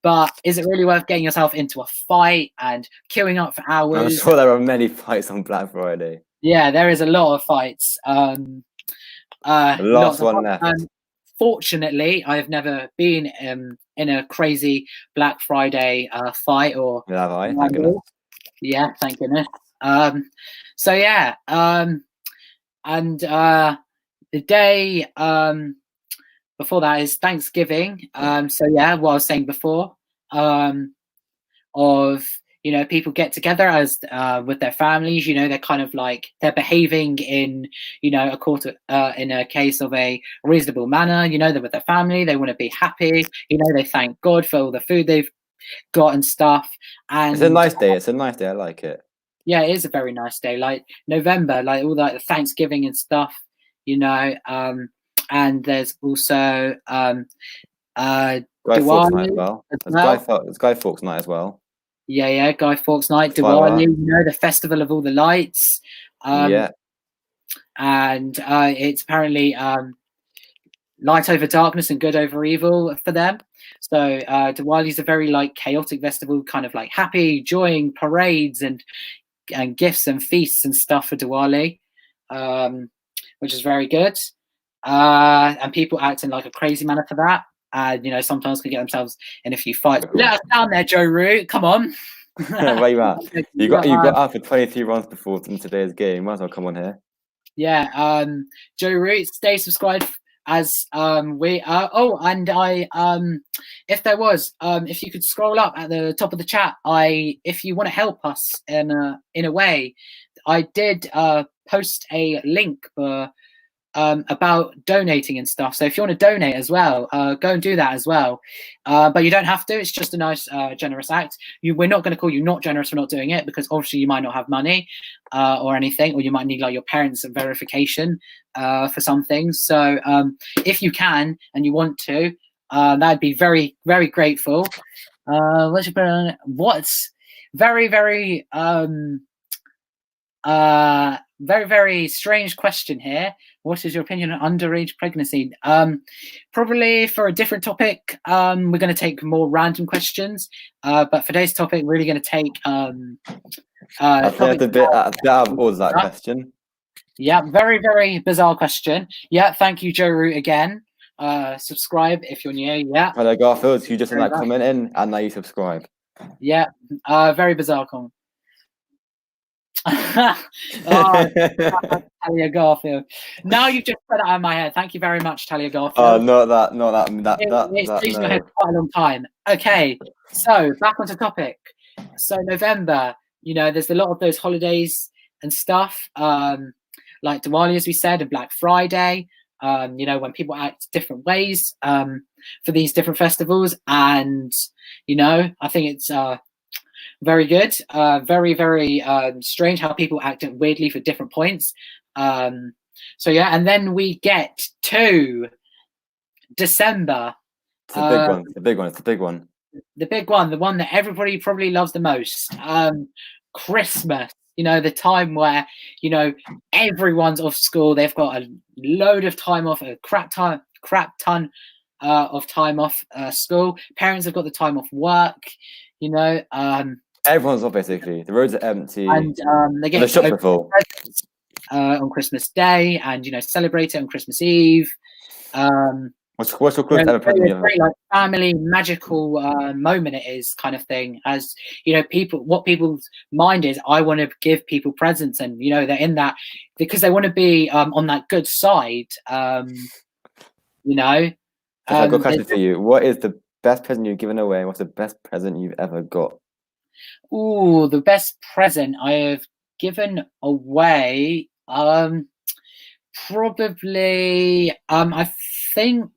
But is it really worth getting yourself into a fight and queuing up for hours? I'm sure there are many fights on Black Friday. Yeah, there is a lot of fights. The last one left. Fortunately, I have never been in a crazy Black Friday fight or. Have I? Thank goodness. Yeah, thank goodness. So yeah, and the day before that is Thanksgiving. So yeah, what I was saying before, of, you know, people get together as with their families. You know, they're kind of like they're behaving in, you know, in a case of a reasonable manner. You know, they're with their family. They want to be happy. You know, they thank God for all the food they've got and stuff. And it's a nice day. It's a nice day. I like it. Yeah, it is a very nice day. Like November, like all like the Thanksgiving and stuff. You know, and there's also Guy Fawkes night as well. It's Guy Fawkes night as well. Yeah, Guy Fawkes night, Diwali, you know, the festival of all the lights. Yeah. And it's apparently light over darkness and good over evil for them. So Diwali is a very like chaotic festival, kind of like happy, enjoying parades and gifts and feasts and stuff for Diwali, which is very good. And people act in like a crazy manner for that. You know, sometimes can get themselves in a few fights. Let us down there, Joe Root. Come on. Where you at? You got up for 23 runs before in today's game. Might as well come on here. Yeah. Joe Root, stay subscribed as we and I if there was if you could scroll up at the top of the chat, if you want to help us in a way, I did post a link for about donating and stuff. So if you want to donate as well, go and do that as well. But you don't have to. It's just a nice, generous act. We're not going to call you not generous for not doing it, because obviously you might not have money or anything, or you might need like your parents' verification for some things. So if you can and you want to, that'd be very, very grateful. What's very, very very, very strange question here. What is your opinion on underage pregnancy? Probably for a different topic. We're going to take more random questions. But for today's topic, we're really going to take. I think a bit out of that question. Yeah, very, very bizarre question. Yeah, thank you, Joe Root, again. Subscribe if you're new. Yeah. Hello, Garfield. You just sent that comment in, and now you subscribe. Yeah. Very bizarre comment. Talia Garfield. Now you've just put it out of my head. Thank you very much, Talia Garfield. Oh, not that. It's stays in your head quite a long time. Okay, so back onto topic. So November, there's a lot of those holidays and stuff, like Diwali, as we said, and Black Friday. When people act different ways for these different festivals, and I think it's very good. Very, very strange how people act weirdly for different points. So yeah, and then we get to December. It's the big one. The big one. It's the big one. The big one. The one that everybody probably loves the most. Christmas. The time where everyone's off school. They've got a load of time off. A crap ton of time off school. Parents have got the time off work. Everyone's off basically. The roads are empty, and they get the shops are full on Christmas Day, and celebrate it on Christmas Eve. What's your close ever present? Very like family magical moment it is, kind of thing. As what people's mind is, I want to give people presents, and they're in that because they want to be on that good side. I've got a question for you. What is the best present you've given away? What's the best present you've ever got? Ooh, the best present I have given away. Probably. I think.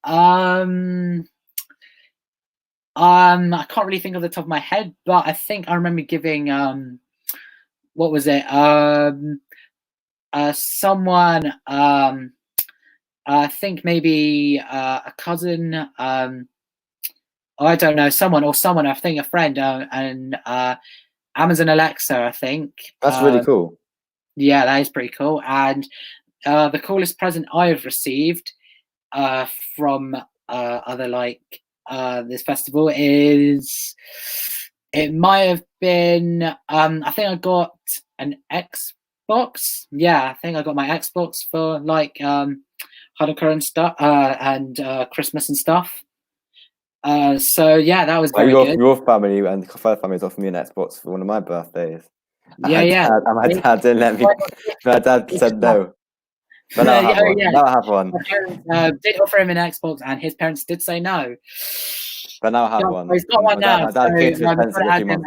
I can't really think off the top of my head, but I think I remember giving. What was it? Someone. I think maybe a cousin. I don't know, someone, I think a friend, and Amazon Alexa, I think. That's really cool. Yeah, that is pretty cool. And the coolest present I have received from other this festival is, it might have been, I think I got an Xbox. Yeah, I think I got my Xbox for Hanukkah and stuff, and Christmas and stuff. So yeah, that was very good. Your family and the first family offered me an Xbox for one of my birthdays. Yeah. And my dad didn't let me. My dad said no. But now I have one. Now I have one. My parents did offer him an Xbox, and his parents did say no. But now I have one. He's got one now. My dad came to Add him him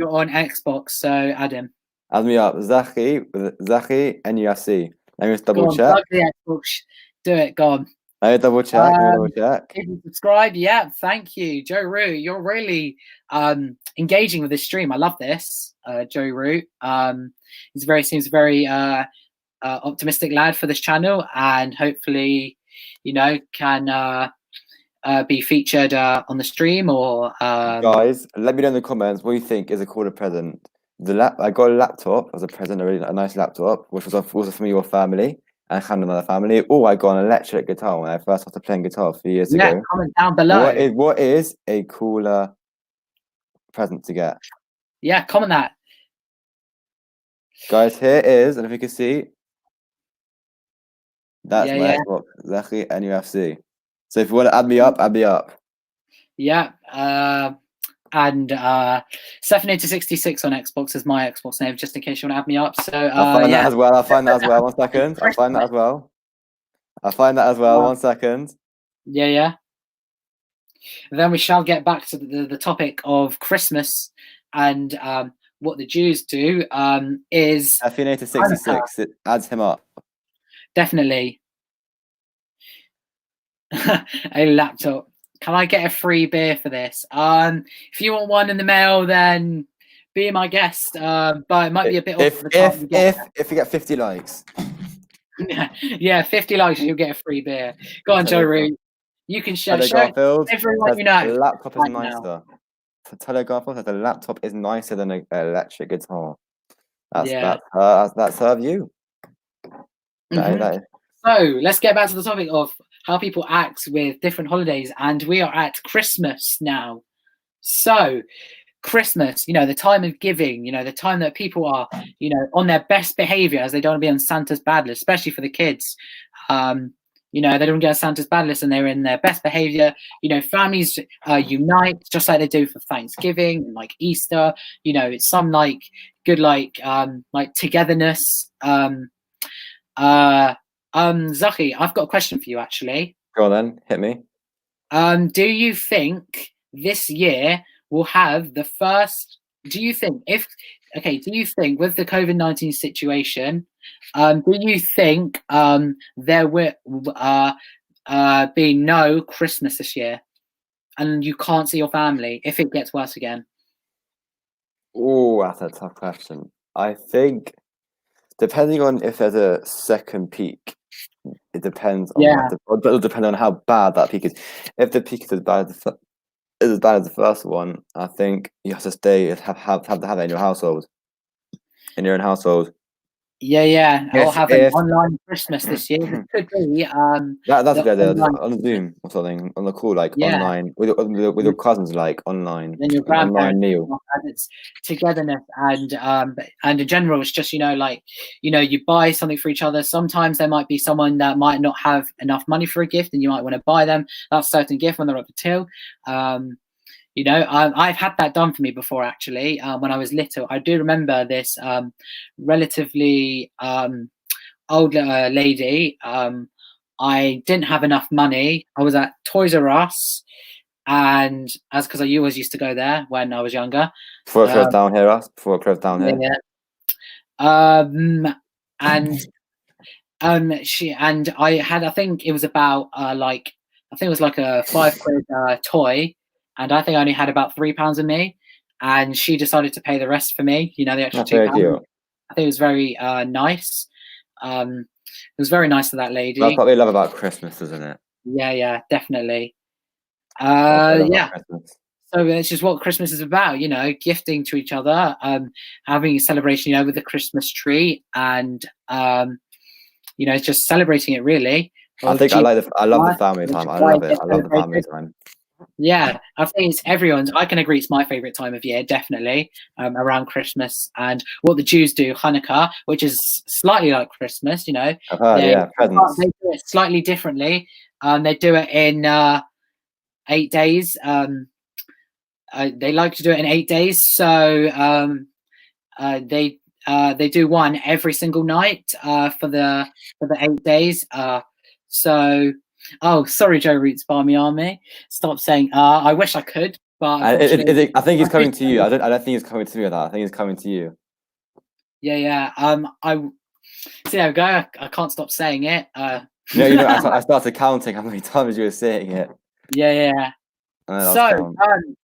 on Xbox. So add him. Add me up, Zaki, NUFC. Let me just double check. The Xbox. Do it. Go on. Let me double check. If you subscribe, yeah, thank you, Joe Root. You're really engaging with this stream. I love this, Joe Root. Seems very optimistic lad for this channel, and hopefully, can be featured on the stream or. Guys, let me know in the comments what you think is a cooler present. I got a laptop as a present, a nice laptop, which was also for me, your family. And kind of another family. Oh, I got an electric guitar when I first started playing guitar a few years ago. Yeah, comment down below. What is a cooler present to get? Yeah, comment that. Guys, here it is, and if you can see, that's my Xbox, Zaki NUFC. So if you want to add me up, add me up. Yeah, and 78066 on Xbox is my Xbox name, just in case you want to add me up. So I'll find that as well. I'll find that as well. 1 second. I'll find that as well. 1 second. Yeah. And then we shall get back to the topic of Christmas and what the Jews do. Is 78066. It adds him up. definitely. A laptop. Can I get a free beer for this? If you want one in the mail, then be my guest. But it might be a bit off the top. If you get 50 likes. Yeah, 50 likes, you'll get a free beer. Go on, Joe Root. You can show everyone you know. The laptop is right nicer. now. Tell a girlfriend that the laptop is nicer than an electric guitar. That's her view. So let's get back to the topic of how people act with different holidays, and we are at Christmas now. So Christmas, the time of giving, the time that people are, on their best behavior, as they don't want to be on Santa's bad list, especially for the kids. They don't get on Santa's bad list and they're in their best behavior. Families unite just like they do for Thanksgiving and like Easter. It's some like good like togetherness. Zaki, I've got a question for you actually. Go on then, hit me. Do you think this year we'll have the first? Do you think with the COVID-19 situation, do you think there will be no Christmas this year, and you can't see your family if it gets worse again? Oh, that's a tough question. I think depending on if there's a second peak, it depends on it'll depend on how bad that peak is. If the peak is as bad as the first one, I think you have to have it in your household. In your own household. Yeah. I'll have an online Christmas this year. This could be that's a good idea. On Zoom or something, on the call, like online with your cousins, like online. And your grandparents, online meal. And it's togetherness and in general, it's just you buy something for each other. Sometimes there might be someone that might not have enough money for a gift, and you might want to buy them that certain gift when they're at the till. I've had that done for me before, actually. When I was little, I do remember this relatively old lady. I didn't have enough money. I was at Toys R Us, and because I always used to go there when I was younger. Before it closed down here, And I had, I think it was about I think it was like a £5 toy. And I think I only had about £3 in me, and she decided to pay the rest for me. The extra £2. I think it was very nice. It was very nice of that lady. That's what we love about Christmas, isn't it? Yeah, definitely. So it's just what Christmas is about, gifting to each other, having a celebration, with the Christmas tree, and it's just celebrating it really. I love the family time. I love it. I love the family time. Yeah, I think it's everyone's. I can agree, it's my favorite time of year, definitely, around Christmas and what the Jews do, Hanukkah, which is slightly like Christmas. They do it slightly differently. They do it in 8 days. They like to do it in 8 days, so they do one every single night for the 8 days. Oh, sorry, Joe Roots Barmy Army. Stop saying I wish I could, but I think he's coming to you. I don't think he's coming to me with that. I think he's coming to you. Yeah. So there we go. I can't stop saying it. I started counting how many times you were saying it. Yeah. So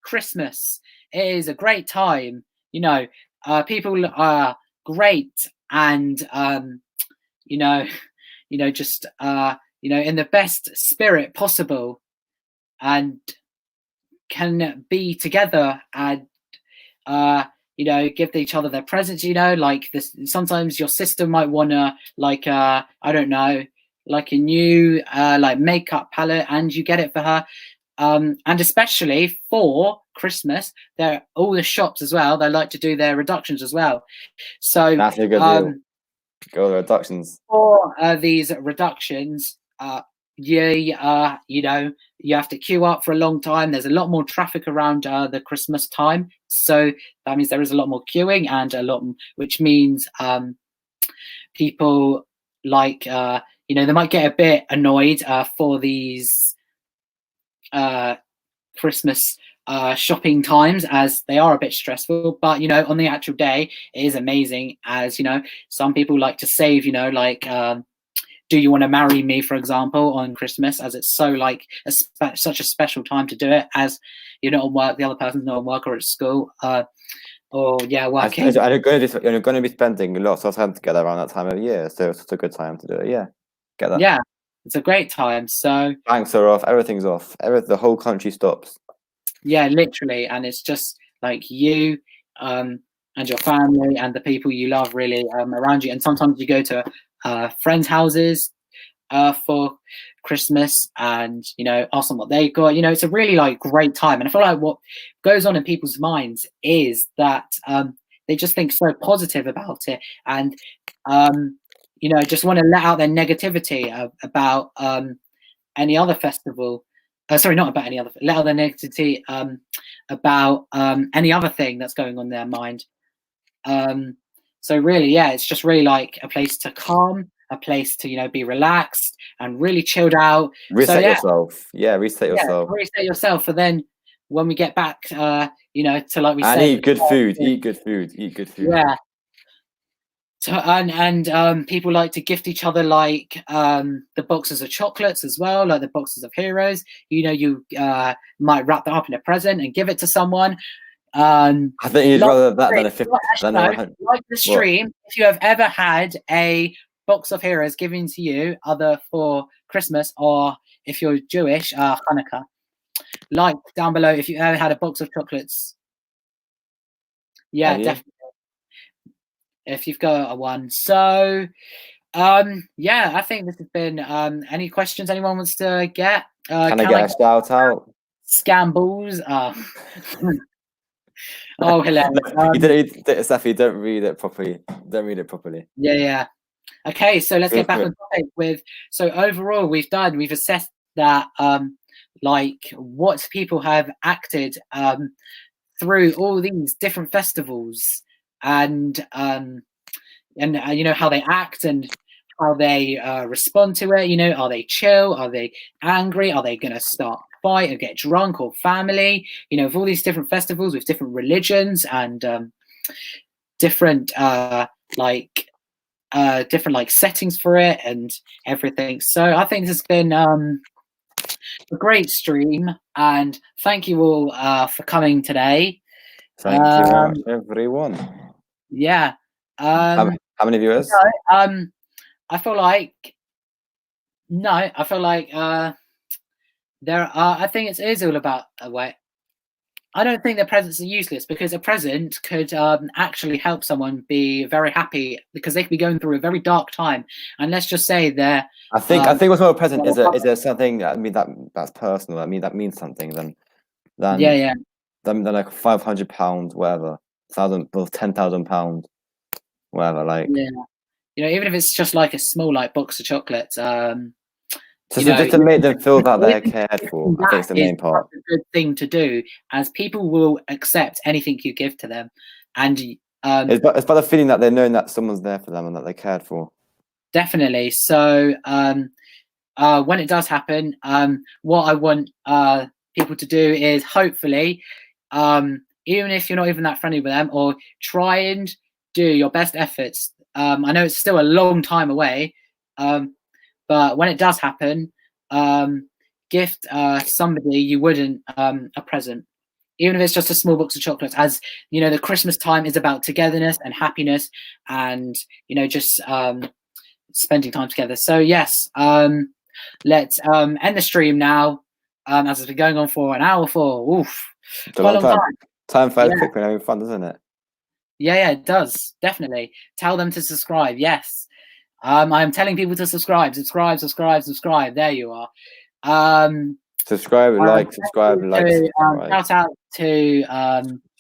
Christmas, it is a great time. People are great, and just in the best spirit possible, and can be together and give each other their presents. Like this, sometimes your sister might wanna I don't know, like a new makeup palette, and you get it for her. And especially for Christmas, there all the shops as well, they like to do their reductions as well. So that's a good deal. Go the reductions. For these reductions, you have to queue up for a long time. There's a lot more traffic around the Christmas time, so that means there is a lot more queuing, and which means people they might get a bit annoyed for these Christmas shopping times, as they are a bit stressful, but on the actual day it is amazing, as some people like to save do you want to marry me, for example, on Christmas, as it's so like such a special time to do it, as you're not on work, the other person's not on work or at school, or working. And you're going to be spending lots of time together around that time of year, so it's a good time to do it. Yeah, get that. Yeah, it's a great time. So banks are off, everything's off, the whole country stops. Yeah, literally, and it's just like you and your family and the people you love really around you. And sometimes you go to friends' houses for Christmas, and ask them what they got. It's a really like great time, and I feel like what goes on in people's minds is that they just think so positive about it, and just want to let out their negativity about any other festival. Sorry, not about any other. Let out their negativity about any other thing that's going on in their mind. So really, it's just really like a place to calm, a place to be relaxed and really chilled out. Reset yourself. Yeah, reset yourself. Reset yourself, and then when we get back, to like we said, eat good food. Eat good food. Eat good food. Yeah. So and people like to gift each other like the boxes of chocolates as well, like the boxes of heroes. You might wrap that up in a present and give it to someone. I think you'd rather that than a 50. Like the stream, if you have ever had a box of heroes given to you, either for Christmas or if you're Jewish, Chanukah, like down below if you ever had a box of chocolates. Yeah, definitely. If you've got one. So I think this has been any questions anyone wants to get? Can I get a shout out? Scambles. Oh, hilarious. Safi, don't read it properly. Yeah. Okay, so let's get back on topic with. So overall, we've assessed that like what people have acted through all these different festivals, and how they act and how they respond to it. Are they chill? Are they angry? Are they going to start a fight or get drunk, or family? With all these different festivals with different religions and different different like settings for it and everything. So I think this has been a great stream, and thank you all for coming today. Thank you very much, everyone. Yeah. How many viewers? I feel like there are. I think it is all about a way. I don't think that presents are useless, because a present could actually help someone be very happy, because they could be going through a very dark time. And let's just say they're. I think what's more present is there something that's personal. That means something than like £500, whatever, £10,000, whatever. Like even if it's just like a small like box of chocolates. Just to make them feel that they're cared for. I think it's the main part. A good thing to do, as people will accept anything you give to them, and it's about the feeling that they're knowing that someone's there for them and that they're cared for. Definitely. So when it does happen, what I want people to do is hopefully, even if you're not even that friendly with them, or try and do your best efforts. I know it's still a long time away. But when it does happen, gift somebody you wouldn't a present, even if it's just a small box of chocolates. As the Christmas time is about togetherness and happiness, and just spending time together. So yes, let's end the stream now, as it's been going on for an hour. Quite a long time. Time flies quick when having fun, doesn't it? Yeah, it does. Definitely. Tell them to subscribe. Yes. I'm telling people to subscribe. There you are. Subscribe, like. Shout out to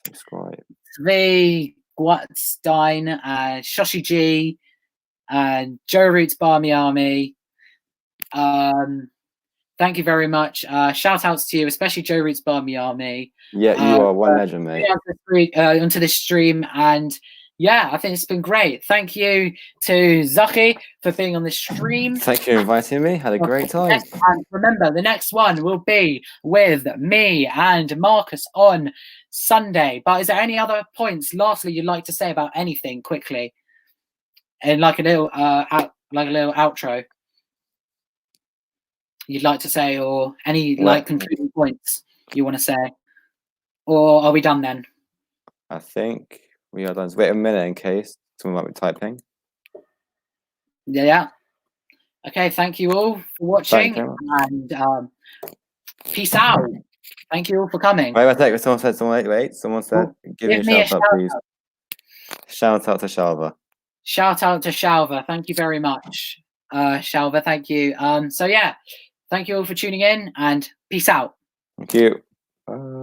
subscribe. Svi Gwatstein, Shoshi G, and Joe Roots Barmy Army. Thank you very much. Shout outs to you, especially Joe Roots Barmy Army. Yeah, you are one legend, mate. Onto this stream, and I think it's been great. Thank you to Zaki for being on the stream. Thank you for inviting me. Had a great time. And remember, the next one will be with me and Marcus on Sunday. But is there any other points, lastly, you'd like to say about anything quickly? And like a little outro. you'd like to say, or any like concluding points you want to say, or are we done then? I think we are done. Just wait a minute in case someone might be typing. Yeah. Okay, thank you all for watching, and peace out. Thank you all for coming. Wait, someone said, give me a shout out, please. Shout out to Shalva. Shout out to Shalva. Thank you very much. Shalva, thank you. So yeah, thank you all for tuning in, and peace out. Thank you. Bye.